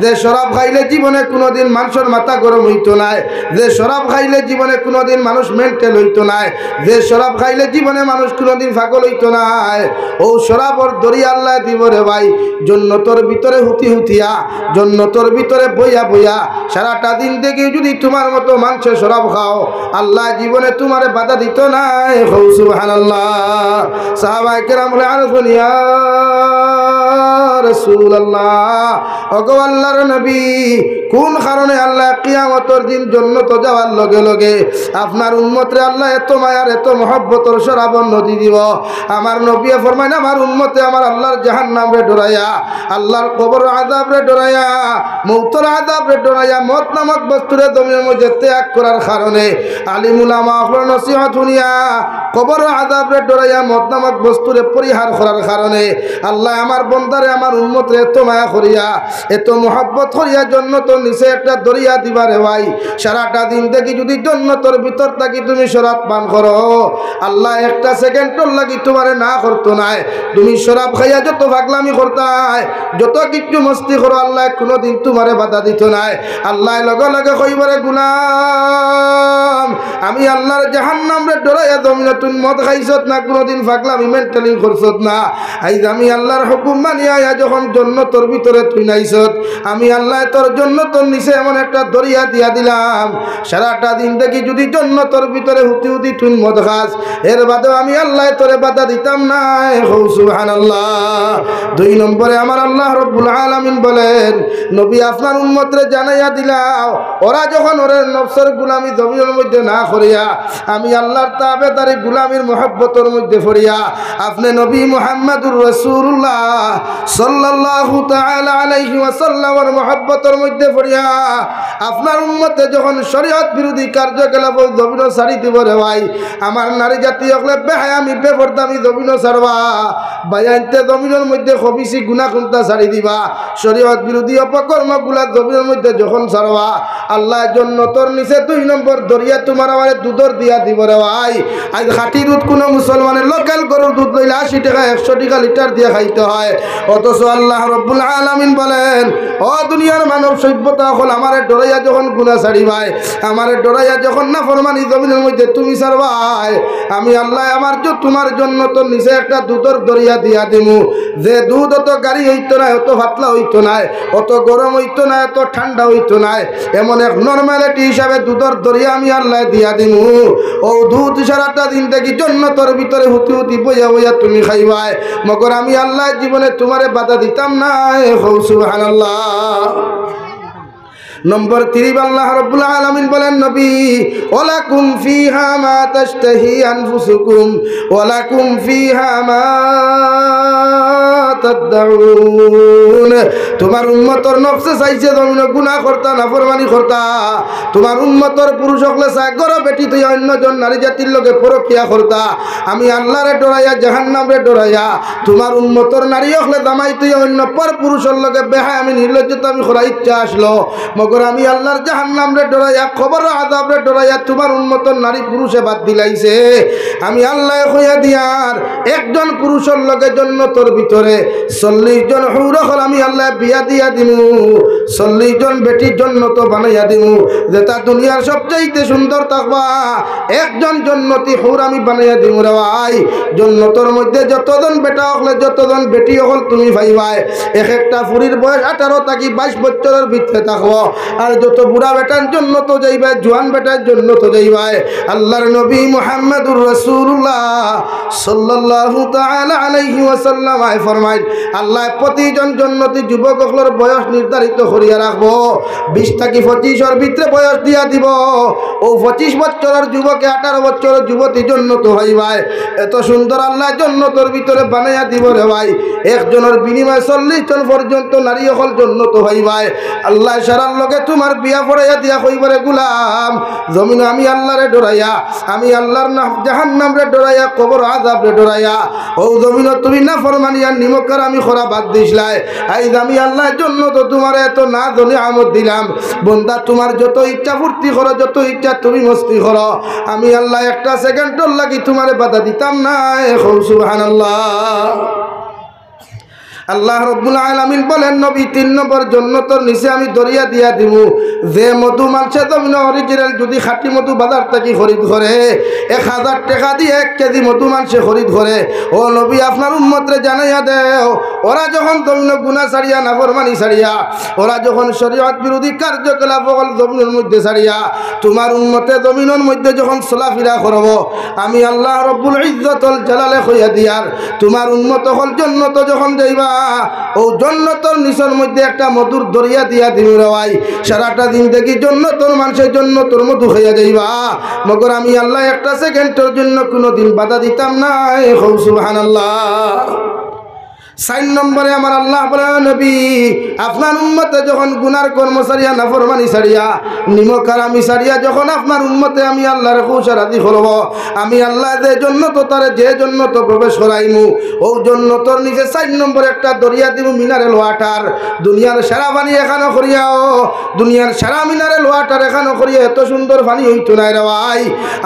যে শরাব খাইলে জীবনে কোনোদিন মানুষের মাথা গরম হইতো না যে শরাব খাইলে জীবনে কোনোদিন মানুষ মেন্টাল হইতো না যে শরাব খাইলে জীবনে মানুষ কোনোদিন পাগল হইতো না ও শরাবর দরিয়া আল্লাহ দিব রে ভাই জন্নতর ভিতরে হুতিয়া জন্নতর ভিতরে বইয়া বইয়া সারাটা দিন থেকে যদি তোমার মতো মাংস শরাব খাও আল্লাহ জীবনে তোমারে বাধা দিত না সুবহানাল্লাহ সাহাবায়ে কেরাম বলেন ইয়া রাসূলুল্লাহ ওগো আল্লাহর নবী কোন কারণে আল্লাহ কিয়ামতের দিন জান্নাতে যাওয়ার লগে লগে আপনার উম্মতরে আল্লাহ এত মায়ার এত মহব্বতের শরাবন নদী দিব আমার নবী ফরমায় আমার উম্মতে আমার আল্লাহর জাহান্নামে ডরাইয়া আল্লাহর কবর আযাবরে ডরাইয়া মউতের আযাবরে ডরাইয়া মত নামক বস্তুরে জমির মধ্যে ত্যাগ করার কারণে আলিম উলামা হল নসিহত শুনিয়া কবর আযাবরে ডরাইয়া মত নামক বস্তুরে পরিহার করার কারণে আল্লাহ আমার বন্দারে আমার উম্মতরে এত মায়া করিয়া এত মহব্বত করিয়া জান্নাতের নিচে একটা দরিয়া দিবারে ভাই সারাটা দিন থেকে যদি জান্নাতের ভিতর থাকি তুমি শরাব পান করো আল্লাহ একটা সেকেন্ডের লাগি তোমারে না করতো না তুমি শরাব খাইয়া যত পাগলামি করতাই যত কিছু মস্তি করো আল্লাহ কোনোদিন তোমারে বাধা দিত না আল্লাহ লগে লগে কইবারে গুলাম আমি আল্লাহর জাহান্নামরে ডরাইয়া জমিনে তুই মদ খাইছত না কোনোদিন পাগলামি মেন্টালি করছত না আইজ আমি আল্লাহর হুকুম মানিয়া যখন জান্নাতের ভিতরে তুই নাইছত আমি আল্লাহ তোর জন্য তোর নিচে এমন একটা দরিয়া দিয়া দিলাম সারাটা দিন থেকে যদি জান্নাতের ভিতরে হুতি হুতি তুই মদ খাস এর বাদেও আমি আল্লাহ তোরে বাধা দিতাম না সুবহানাল্লাহ 2 নম্বরে আমার আল্লাহ রাব্বুল আলামিন বলেন নবী আপনার উম্মতরে জানাইয়া দিলাও ওরা যখন ওরে নফসের গোলামি জমিনের মধ্যে না করিয়া আমি আল্লাহর তাবেদারি গোলামির মহব্বতের মধ্যে পড়িয়া আপনি নবী মুহাম্মদুর রাসূলুল্লাহ সাল্লাল্লাহু তাআলা আলাইহি ওয়াসাল্লামের মহব্বতের মধ্যে পড়িয়া আপনার উম্মতে যখন শরীয়ত বিরোধী কার্যকলাপ জমিন ছাড়ি দিব রে ভাই আমার নারী জাতি হলে বেহায়ামি বেপরদামি জমিন ছাড়বা বায়াইতে জমিনের মধ্যে খবিসি গুনাহ কোনটা ছাড়ি দিবা শরীয়ত বিরোধী অপকর্মগুলা জমিনের মধ্যে যখন ছাড়বা আল্লাহ জান্নাতের নিচে 2 নম্বর দরিয়া তোমার আমারে দুধর দিয়া দিব রে ভাই আজ খাঁটি দুধ কোনো মুসলমানের লোকাল গরুর দুধ লইলে 80 টাকা 100 টাকা লিটার দিয়ে খাইতে হয় অথচ আল্লাহ রাব্বুল আলামিন বলেন ও দুনিয়ার মানব সভ্যতা হল আমারে ডরাইয়া যখন গুনাহ ছাড়িবাই আমারে ডরাইয়া যখন নাফরমানি জমিনের মধ্যে তুমি ছাড়বাই আমি আল্লাহ আমার তোমার জন্য তো নিচে একটা দুধর দরিয়া দিয়া দিমু যে দুধ অত গাড়ি হইতো না অত পাতলা হইতো না অত গরম হইতো না এত ঠান্ডা হইতো না এমন এক নরমালিটি হিসাবে দুধর দরিয়া আমি আল্লাহ দিয়া দিমু ও দুধ সারাটা দিন থেকে জান্নাতের ভিতরে হুতি হুতি বইয়া বইয়া তুমি খাইবাই মগর আমি আল্লাহ জীবনে তোমারে বাধা দিতাম না সুবহানাল্লাহ নম্বর 3 আল্লাহ রাব্বুল আলামিন বলেন নবী ওয়ালাকুম ফিহা মা তাশতাহি আনফুসুকুম ওয়ালাকুম ফিহা মা تدعون তোমার উম্মতর নফসে চাইছে জমিন গুনাহ করতা নাফরমানি করতা তোমার উম্মতর পুরুষ হকলে চাই গর বেটি তুই অন্যজন নারী জাতির লগে পরকিয়া করতা আমি আল্লাহরে ডরাইয়া জাহান্নামরে ডরাইয়া তোমার উম্মতর নারী হকলে জামাই তুই অন্য পর পুরুষের লগে বেহায় আমি নির্লজ্জতা আমি করার ইচ্ছা আসলো মগর আমি আল্লাহর জাহান্নামরে ডরাইয়া খবর আযাবরে ডরাইয়া তোমার উম্মতর নারী পুরুষে বাদ দিলাইছে আমি আল্লাহ কইয়া দিয়ার একজন পুরুষের লগে জান্নাতের ভিতরে 40 জন হুর হল আমি আল্লাহ বিয়া দিয়া দিমু 40 জন বেটির জান্নাত বানাইয়া দিমু যেটা দুনিয়ার সবচাইতে সুন্দর থাকবা একজন জান্নাতি হুর আমি বানাইয়া দিমু রে ভাই জান্নাতের মধ্যে যতজন বেটা হলে যতজন বেটি হল তুমি ভাইবাই এক একটা ফুরির বয়স 18 থেকে 22 বছরের ভিতরে থাকবো আর যত বুড়া বেটার জন্য তো যাইবা জওয়ান বেটার জন্য তো যাইবা আল্লাহর নবী মুহাম্মদুর রাসূলুল্লাহ সাল্লাল্লাহু তাআলা আলাইহি ওয়াসাল্লাম ফরমায় আল্লাহ প্রতিজন জান্নাতি যুবক হলর বয়স নির্ধারিত করিয়া রাখবো 20 থেকে 25 এর ভিতরে বয়স দিয়া দিব ও 25 বছরের যুবকে 18 বছরের যুবতী জান্নাত হইবা এত সুন্দর আল্লাহ জান্নাতের ভিতরে বানাইয়া দিব রে ভাই একজনের বিনিময়ে 40 জন পর্যন্ত নারী হল জান্নাত হইবা আল্লাহ সারার লগে তোমার বিয়া পড়াইয়া দিয়া কইবারে গোলাম জমিন আমি আল্লাহরে ডরাইয়া আমি আল্লাহর জাহান্নামরে ডরাইয়া কবর আযাবরে ডরাইয়া ও জমিন তুমি না ফরমানি আর নিমকার আমি খরা বাদ দিছলাই আইজ আমি আল্লাহর জন্য তো তোমার এত না ধনে আমদ দিলাম বন্দা তোমার যত ইচ্ছা ফুর্তি করো যত ইচ্ছা তুমি মস্তি করো আমি আল্লাহ একটা সেকেন্ডর লাগি তোমারে বাধা দিতাম না সুবহানাল্লাহ আল্লাহ রাব্বুল আলামিন বলেন নবী 3 নম্বর জান্নাতের নিচে আমি দরিয়া দিয়া দিমু যে মধু মানছে জমিন অরিজিনাল যদি খাঁটি মধু বাজার থেকে খরিদ করে 1000 টাকা দিয়ে 1 কেজি মধু মানছে খরিদ করে ও নবী আপনার উম্মতরে জানাইয়া দেও ওরা যখন জমিন গুনাহ ছাড়িয়া নাফরমানি ছাড়িয়া ওরা যখন শরীয়ত বিরোধী কার্যকলাপ বল জমিনের মধ্যে ছাড়িয়া তোমার উম্মতে জমিনের মধ্যে যখন চলাফেরা করব আমি আল্লাহ রব্বুল ইজ্জতুল জালালে কইয়া দিয়ার তোমার উম্মত হল জান্নাত যখন যাইবা ও জান্নাতের নিচের মধ্যে একটা মধুর দরিয়া দিয়া দিমু রে ভাই সারাটা দিন দেখি জান্নাতের মানুষের জন্য তোর মধু খাইয়া যাইবা মগর আমি আল্লাহ একটা সেকেন্ডের জন্য কোনোদিন বাধা দিতাম না সুবহানাল্লাহ 4 নম্বরে আমার আল্লাহ বলেন নবী আপনার উম্মতে যখন গুনার কর্ম ছাড়িয়া নাফরমানি ছাড়িয়া নিমকার আমি ছাড়িয়া যখন আপনার উম্মতে আমি আল্লাহর খুশারাদি করব আমি আল্লাহ যে জান্নাত তারে যে জান্নাত প্রবেশ করাইমু ও জান্নাতের নিচে 4 নম্বরে একটা দরিয়া দিমু মিনারেল ওয়াটার দুনিয়ার সারা পানি এখানে করিয়াও দুনিয়ার সারা মিনারেল ওয়াটার এখানে করিয়া এত সুন্দর পানি হইতো না রে ভাই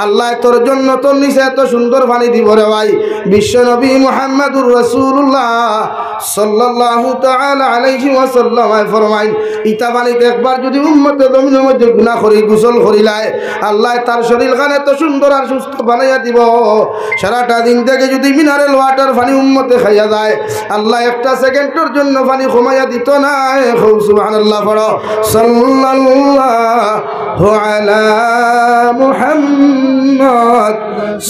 আল্লাহ তোর জান্নাতের নিচে এত সুন্দর পানি দিব রে ভাই বিশ্ব নবী মুহাম্মদুর রাসূলুল্লাহ সাল্লাল্লাহু তাআলা আলাইহি ওয়াসাল্লাম ফরমায় ইতা পানিতে একবার যদি উম্মতে জমিনের মধ্যে গুনাহ করি গোসল করিলায় আল্লাহ তার শরীর খানে এত সুন্দর আর সুস্থ বানাইয়া দিব সারাটা দিন থেকে যদি মিনারেল ওয়াটার পানি উম্মতে খাইয়া যায় আল্লাহ একটা সেকেন্ডের জন্য পানি কমাইয়া দিত না সুবহানাল্লাহ পড়ো সাল্লাল্লাহু আলা মুহাম্মদ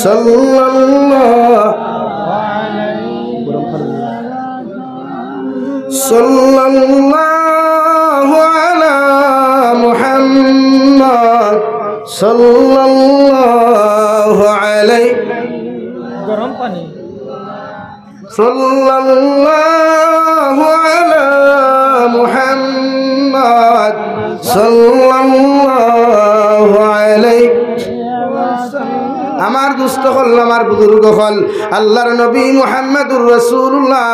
সাল্লাল্লাহু আলা মুহাম্মদ সাল্লাল্লাহু আলাইহি গরম পানি সাল্লাল্লাহু আলা মুহাম্মদ সাল্লাল্লাহু আলাইহি আমার দুস্থ হল আমার বুজুর্গ হল আল্লাহর নবী মুহাম্মদুর রাসূলুল্লাহ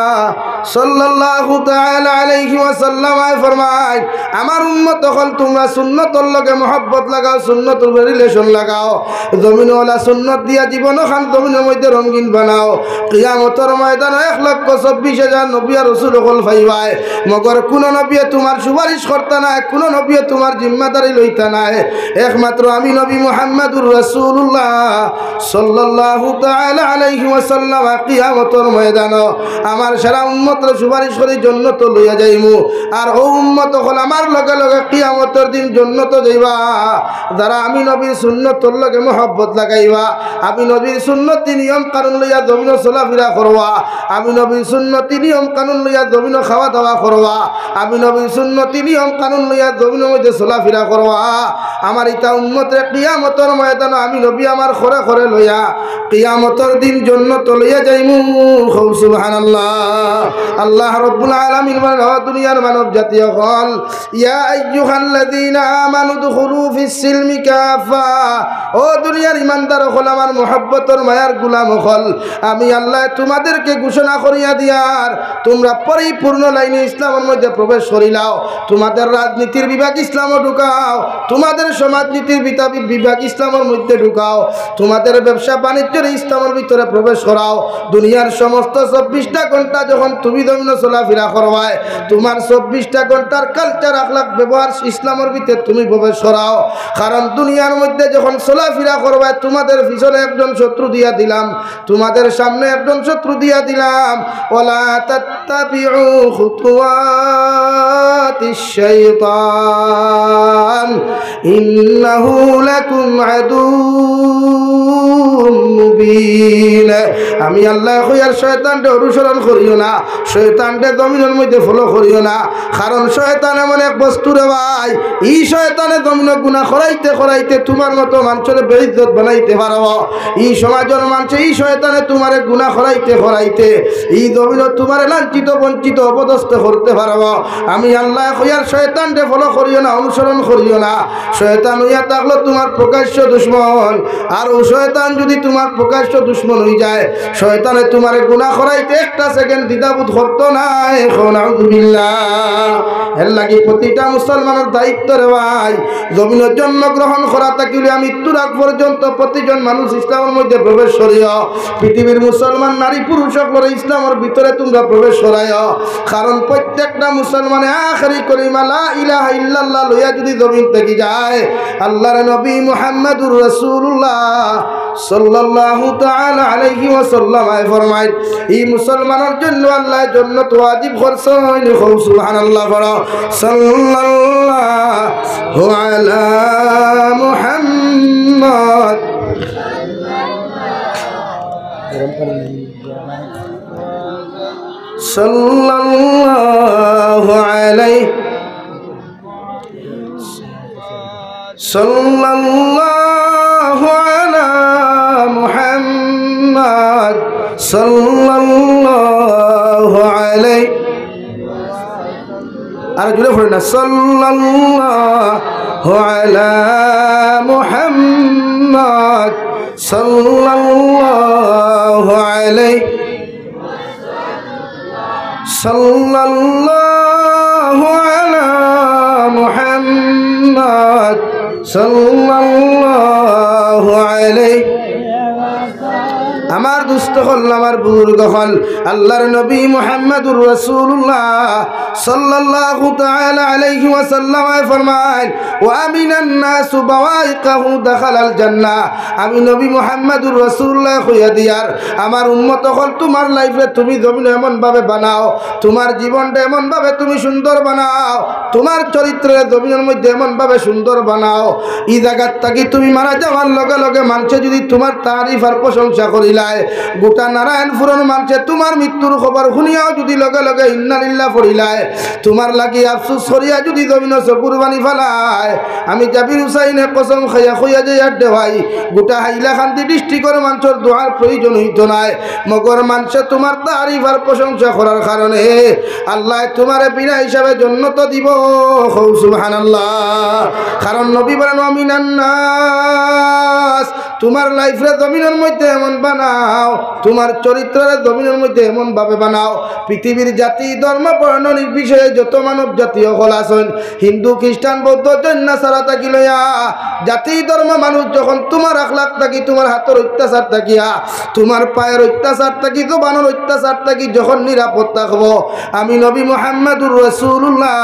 সাল্লাল্লাহু তাআলা আলাইহি ওয়াসাল্লাম ফরমায় আমার উম্মত হল তোমরা সুন্নতর লগে মহব্বত লাগাও সুন্নতের রিলেশন লাগাও জমিনওয়ালা সুন্নত দিয়া জীবন খান জমিনের মধ্যে রঙিন বানাও কিয়ামতের ময়দানে 1,24,000 নবী আর রাসূল হল পাইবাই মগর কোন নবী তোমার সুপারিশ করতে না কোন নবী তোমার জিম্মাদারি লইতা না একমাত্র আমি নবী মুহাম্মদুর রাসূলুল্লাহ সাল্লাল্লাহু তাআলা আলাইহি ওয়াসাল্লাম কিয়ামতের ময়দানে আমার সারা উম্মতের সুপারিশ করে জান্নাত লইয়া যাইমু আর ও উম্মত হল আমার লগে লগে কিয়ামতের দিন জান্নাত যাইবা যারা আমি নবীর সুন্নতর লগে মহব্বত লাগাইবা আমি নবীর সুন্নতি নিয়ম কানুন লইয়া জমিন চলাফেরা করবা আমি নবীর সুন্নতি নিয়ম কানুন লইয়া জমিন খাওয়া দাওয়া করবা আমি নবীর সুন্নতি নিয়ম কানুন লইয়া জমিনের মধ্যে চলাফেরা করবা আমার ইতা উম্মতের কিয়ামতের ময়দান আমি নবী আমার খরে খরে লইয়া কিয়ামতের দিন জান্নাত লইয়া যাইমু সুবহানাল্লাহ আল্লাহ রাব্বুল আলামিন বলেন ও দুনিয়ার মানব জাতি হল ইয়া আইয়ুহাল্লাযীনা আমানু দুখুলু ফিস সিলমি কাফা ও দুনিয়ার ইমানদার হল আমার মুহাব্বতের মায়ার গোলাম হল আমি আল্লাহ তোমাদেরকে ঘোষণা করিয়া দিয়ার তোমরা পরিপূর্ণ লাইনে ইসলামের মধ্যে প্রবেশ করিলাও তোমাদের রাজনীতির বিভাগ ইসলামে ঢুকাও তোমাদের সমাজনীতির বিভাগ ইসলামের মধ্যে ঢুকাও তোমাদের ব্যবসা বাণিজ্যের ইসলামের ভিতরে প্রবেশ করাও দুনিয়ার সমস্ত 24টা ঘন্টা যখন তুমি জমিনে চলাফেরা করবায় তোমার 24টা ঘন্টার কালচার আখলাক ব্যবহার ইসলামের ভিতরে তুমি প্রবেশ করাও কারণ দুনিয়ার মধ্যে যখন চলাফেরা করবায় তোমাদের পিছনে একজন শত্রু দিয়া দিলাম তোমাদের সামনে একজন শত্রু দিয়া দিলাম ওয়ালা তাত্তাবিউ খুতুওয়াতিশ শাইতান ইন্নাহু লাকুম আদুউম মুবিন আমি আল্লাহ কইয়ার শয়তানকে অনুসরণ করিও না শয়তানকে জমিনের মধ্যে ফলো করিও না কারণ শয়তান এমন এক বস্তু রে ভাই এই শয়তানে জমিনে গুনাহ করাইতে করাইতে তোমার মতো মানুষের বেইজ্জত বানাইতে পারো এই সমাজের মানুষ এই শয়তানে তোমারে গুনাহ করাইতে করাইতে এই জমিনে তোমারে লাঞ্ছিত বঞ্চিত অপদস্থ করতে পারো আমি আল্লাহ কইয়ার শয়তানকে ফলো করিও না অনুসরণ করিও না শয়তান হইয়া থাকলো তোমার প্রকাশ্য দুশমন আর ও শয়তান যদি তোমার প্রকাশ্য দুশমন হয়ে যায় শয়তানে তোমারে গুনাহ করাইতে একটা সেকেন্ড দ্বিধাবোধ করতো না এখন আউযুবিল্লাহ এর লাগি প্রতিটা মুসলমানের দায়িত্ব রে ভাই জমিনের জন্মগ্রহণ করা থাকিলে মৃত্যুর আগ পর্যন্ত প্রতিজন মানুষ ইসলামের মধ্যে প্রবেশ করিও পৃথিবীর মুসলমান নারী পুরুষ সকলে ইসলামের ভিতরে তোমরা প্রবেশ করাইও কারণ প্রত্যেকটা মুসলমানে আখেরি কলিমা লা ইলাহা ইল্লাল্লাহ লইয়া যদি জমিন থেকে যায় আল্লাহর নবী মুহাম্মদুর রাসূলুল্লাহ সাল্লাল্লাহু তাআলা আলাইহি ওয়াসাল্লাম ফরমায় এই মুসলমানের জন্য আল্লাহ জান্নাত ওয়াজিব করছেন সুবহানাল্লাহ বড় সাল্লাল্লাহু আলা মুহাম্মদ সাল্লাল্লাহু আলাইহি সাল্লাল্লাহু আলা মুহাম্মদ সাল্লাল্লাহু আলাইহি আর জুড়ে পড়ে না সাল্লাল্লাহু আলা মুহাম্মদ সাল্লাল্লাহু আলাইহি সাল্লাল্লাহু আলা মুহাম্মদ সাল্লাল্লাহু আলাইহি আমার দুস্থ হল আমার বুজুর্গ হল আল্লাহর নবী মুহাম্মদুর রাসূলুল্লাহ সাল্লাল্লাহু তাআলা আলাইহি ওয়াসাল্লাম ফরমায় ওয়া মিনান নাস বাওয়াইকাহু দাখালাল জান্নাহ আমি নবী মুহাম্মদুর রাসূলুল্লাহ কইয়া দিয়ার আমার উম্মত হল তোমার লাইফে তুমি জমিন এমন ভাবে বানাও তোমার জীবনটা এমন ভাবে তুমি সুন্দর বানাও তোমার চরিত্রের জমিনের মধ্যে এমন ভাবে সুন্দর বানাও এই জায়গার থাকি তুমি মারা যাওয়ার লগে লগে মানুষে যদি তোমার তারিফ আর প্রশংসা করিলা গোটা নারায়ণপুরের মানুষে তোমার মৃত্যুর খবর শুনিয়াও যদি লগে লগে ইন্নালিল্লাহ পড়িলায় তোমার লাগি আফসোস করিয়া যদি জমিন কুরবানি ফেলায় আমি জাবির হুসাইনে কসম খাইয়া খুইয়া যাই আর দেওয়াই গোটা হাইলাকান্দি ডিস্ট্রিক্টের মানুষের দোয়ার প্রয়োজন হইত নাই মগর মানুষে তোমার তারিফ আর প্রশংসা করার কারণে আল্লাহ তোমার বিনা হিসাবে জান্নাত দিব সুবহানাল্লাহ কারণ নবী বলেন আমিনান নাস তোমার লাইফে জমিনের মধ্যে এমন বানাও তোমার চরিত্রের জমিনের মধ্যে এমন ভাবে বানাও পৃথিবীর জাতি ধর্ম বর্ণ নির্বিশেষে যত মানব জাতীয় হল আছেন হিন্দু খ্রিস্টান বৌদ্ধ জৈন সারা থাকি লইয়া জাতি ধর্ম মানুষ যখন তোমার আখলাক থাকি তোমার হাতের অত্যাচার থাকিয়া তোমার পায়ের অত্যাচার থাকি জবানের অত্যাচার থাকি যখন নিরাপদ থাকব আমি নবী মুহাম্মদুর রাসূলুল্লাহ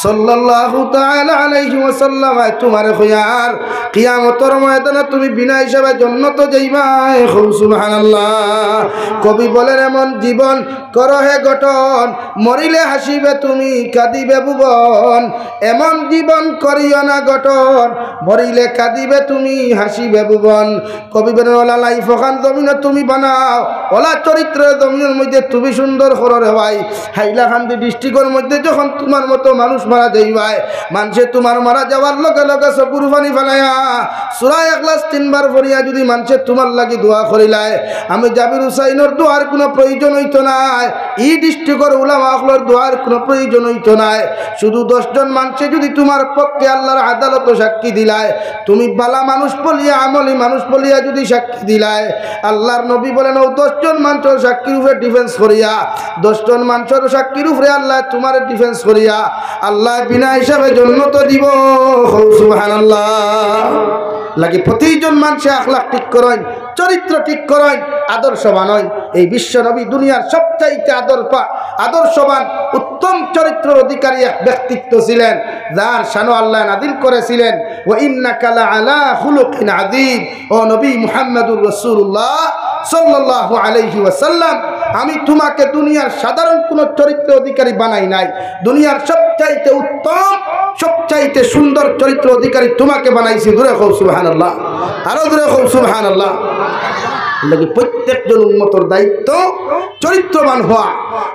সাল্লাল্লাহু তাআলা আলাইহি ওয়াসাল্লাম তোমার খয়ার কিয়ামতের ময়দানে তুমি বিনা হিসাবে জান্নাত যাইবা সুবহানাল্লাহ। কবি বলেন এমন জীবন করো হে গঠন, মরিলে হাসিবে তুমি কাঁদিবে ভুবন। এমন জীবন করিও না গঠন, মরিলে কাঁদিবে তুমি হাসিবে ভুবন। কবি বলেন ওলা লাইফ ওখান জমিনে তুমি বানাও, ওলা চরিত্রের জমিনের মধ্যে তুমি সুন্দর করো রে ভাই। হাইলাকান্দি ডিস্ট্রিক্টের মধ্যে যখন তোমার মতো মানুষ মারা যাইবাই, মানুষে তোমার মারা যাওয়ার লগে লগে চকুর পানি ফেলাইয়া সূরা ইখলাস 3 বার পড়িয়া যদি মানুষে তোমার লাগি দোয়া করিলায়, আমি জাবির হুসাইনের দোয়ার কোনো প্রয়োজন হইতো না, এই ডিস্ট্রিক্টের উলামা হকলের দোয়ার কোনো প্রয়োজন হইতো না। শুধু 10 জন মানুষে যদি তোমার পক্ষে আল্লাহর আদালত সাক্ষী দিলায়, তুমি বালা মানুষ বলিয়া আমলি মানুষ বলিয়া যদি সাক্ষী দিলায়, আল্লাহর নবী বলেন ও 10 জন মানুষের সাক্ষীর উপরে ডিফেন্স করিয়া, 10 জন মানুষের সাক্ষীর উপরে আল্লাহ তোমার ডিফেন্স করিয়া আল্লাহ বিনা হিসাবে জান্নাত দিব। সুবহানাল্লাহ। লাগে প্রতিজন মানুষে আখলাক ঠিক করেন, চরিত্র ঠিক করেন, আদর্শবান হন। এই বিশ্ব নবী দুনিয়ার সবচাইতে আদর্শবান উত্তম চরিত্রের অধিকারী এক ব্যক্তিত্ব ছিলেন, যার শান আল্লাহ নাযিল করেছিলেন ওয়া ইন্নাকা লাআলা খুলুকিন আযীম। ও নবী মুহাম্মদুর রাসূলুল্লাহ সাল্লাল্লাহু আলাইহি ওয়াসাল্লাম, আমি তোমাকে দুনিয়ার সাধারণ কোনো চরিত্র অধিকারী বানাই নাই, দুনিয়ার সবচাইতে উত্তম সবচাইতে সুন্দর চরিত্র অধিকারী তোমাকে বানাইছি। দূরে কও সুবহানাল্লাহ, আরো দূরে কও সুবহানাল্লাহ। লাগে প্রত্যেকজন উম্মতের দায়িত্ব চরিত্রবান হওয়া,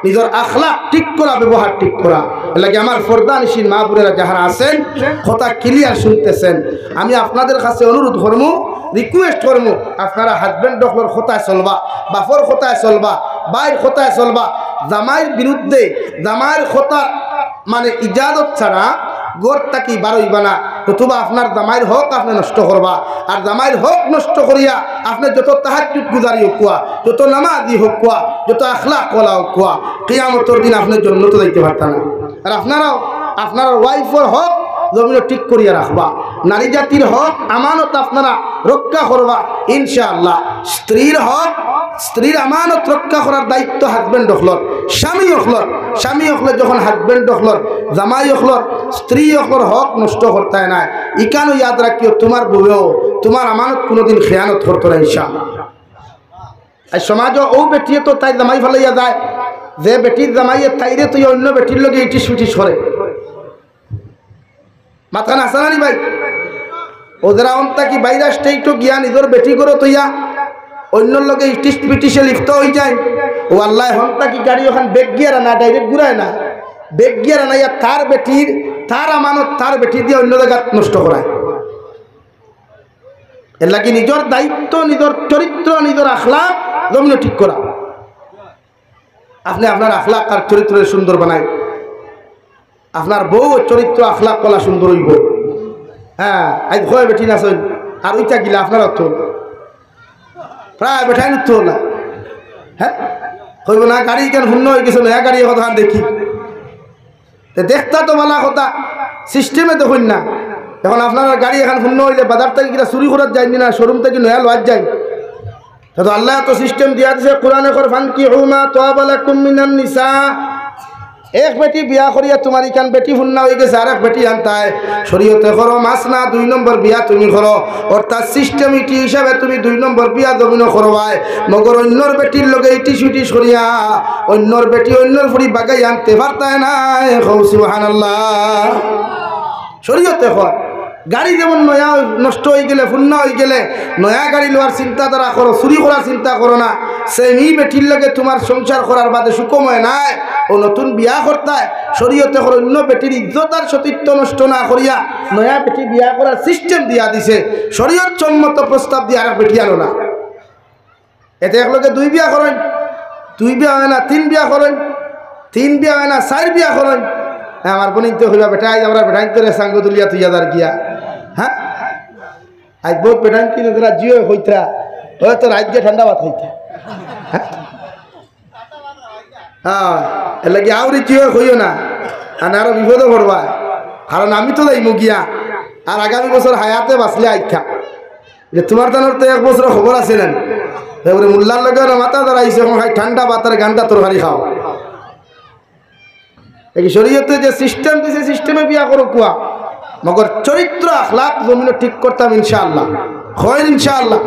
নিজের আখলাক ঠিক করা, ব্যবহার ঠিক করা। লাগে আমার ফরদানিশীন মা বোনেরা যারা আছেন, কথা ক্লিয়ার শুনতেছেন, আমি আপনাদের কাছে অনুরোধ করবো, রিকোয়েস্ট করবো, আপনারা হাজব্যান্ড ডক্টর খোতায় চলবা, বাপর খোতায় চলবা, বাইর খোতায় চলবা। জামাইয়ের বিরুদ্ধে জামাইয়ের খোতা মানে ইজাজত ছাড়া গোর তাকি বারইবা না, নতুবা আপনার জামাইয়ের হক আপনি নষ্ট করবা। আর জামাইয়ের হক নষ্ট করিয়া আপনি যত তাহাজ্জুদ গুজারি হোক কুয়া, যত নামাজি হোক কুয়া, যত আখলাক ওয়ালা হোক কুয়া, কিয়ামতের দিন আপনি জান্নাতে যাইতে পারতেন না। আর আপনারাও আপনার ওয়াইফের হক জমিনে ঠিক করিয়া রাখবা, নারী জাতির হক আমানত আপনারা রক্ষা করবা ইনশাআল্লাহ। স্ত্রীর হক, স্ত্রীর আমানত রক্ষা করার দায়িত্ব হাজব্যান্ড হকলর, স্বামী হকলর। স্বামী হকলে যখন হাজব্যান্ড হকলর, জামাই হকলর, স্ত্রী হকলর হক নষ্ট করতে না। ইকানো ইয়াদ রাখিও, তোমার বউও তোমার আমানত কোনোদিন খেয়ানত করতো না ইনশাআল্লাহ। আর সমাজও ও বেটিয়ে তো তাই জামাই ফেলাইয়া যায়, যে বেটির জামাইয়ে তাইরে তুই অন্য বেটির লগে ইটিস ফিটিস করে। মাথা না আসানি ভাই, ওদের অন্তা কি বাইরে স্টেটও গিয়া নিজের বেটি করো তৈয়া অন্যর লগে ইটিস পিটিসে লিপ্ত হয়ে যায়। ও আল্লাহ হন্তা কি গাড়ি ওখান বেগ গিয়ারা না, ডাইরেক্ট ঘুরায় না, বেগ গিয়ারা না, তার বেটির তার আমানত তার বেটি দিয়ে অন্য জায়গা নষ্ট করায়। এর লাগে নিজের দায়িত্ব, নিজের চরিত্র, নিজের আখলাক জমিনে ঠিক করা। আপনি আপনার আখলাক আর চরিত্র সুন্দর বানায়, আপনার বউ চরিত্র আখলাক কলা সুন্দর হইব। হ্যাঁ, আজ ভয় বেটি না সই আর ওইটা গিলা আপনার অর্থ প্রায় বেঠাই নিত না। হ্যাঁ হইব না, গাড়ি কেন শূন্য হয়ে গেছে, নয়া গাড়ি কথা দেখি দেখতা তো বলা কথা সিস্টেমে দেখুন না। এখন আপনার গাড়ি এখন শূন্য হইলে বাজার থেকে কিনা চুরি করার যায়নি না, শোরুম থেকে নয়া লওয়ার যায়। তো আল্লাহ তো সিস্টেম দিয়া দিছে কোরআনে করফান কি হুমা তোয়াবালাকুম মিনান নিসা। এক বেটি বিয়া করিয়া তোমার ইখান বেটি ফুন্না হয়ে গেছে, আর এক বেটি আনতায় শরীয়তে করো মাস না 2 নম্বর বিয়া তুমি করো, অর্থাৎ সিস্টেমিটি হিসাবে তুমি 2 নম্বর বিয়া জমিনও করবাই। মগর অন্যর বেটির লগে ইটিস ইটিস করিয়া অন্যর বেটি অন্যর ফুড়ি বাগাই আনতে পারতায় না। সুবহানাল্লাহ। শরীয়তে কর গাড়ি যেমন নয়া নষ্ট হয়ে গেলে ফুন্না হয়ে গেলে নয়া গাড়ি লওয়ার চিন্তাধারা করো, চুরি করার চিন্তা করো না। সেই বেটির লগে তোমার সংসার করার বাদে সুকময় নাই, ও নতুন বিয়া করতায় শরীয়তে করে অন্য বেটির ইজ্জত আর সতীত্ব নষ্ট না করিয়া নয়া বেটি বিয়া করার সিস্টেম দিয়া দিছে। শরীয়ত সম্মত প্রস্তাব দিয়ে আর বেটি আনো না। এতে একলগে 2 বিয়া করেন, 2 বিয়া হয় না 3 বিয়া করেন, 3 বিয়া হয় না 4 বিয়া করেন। আমার বোনিতে হইবা বেটা আজ আমরা বেটাইতে সাঙ্গ তুলিয়া তুই যার গিয়া। হ্যাঁ আজ বহুত বেটাইন কিনে তোরা জিও হইতা হয়তো রাত গিয়ে ঠান্ডা ভাত হইতা। হ্যাঁ এর লাগে আউরি জিও হইও না, আরো বিপদে পড়বা। কারণ আমি তো যাইমু গিয়া, আর আগামী বছর হায়াতে বাঁচলে আইথা যে তোমার তানোর তো 1 বছর খবর আছে না। এবারে মোল্লার লগে মাথা দাঁড়াইছে ঠান্ডা ভাতের গান্ডা তরকারি খাও। এই শরীয়তে যে সিস্টেম দিছে সিস্টেমে বিয়া করো কুয়া, মগর চরিত্র আখলাক জমিনে ঠিক করতাম ইনশাআল্লাহ। হয় ইনশাআল্লাহ।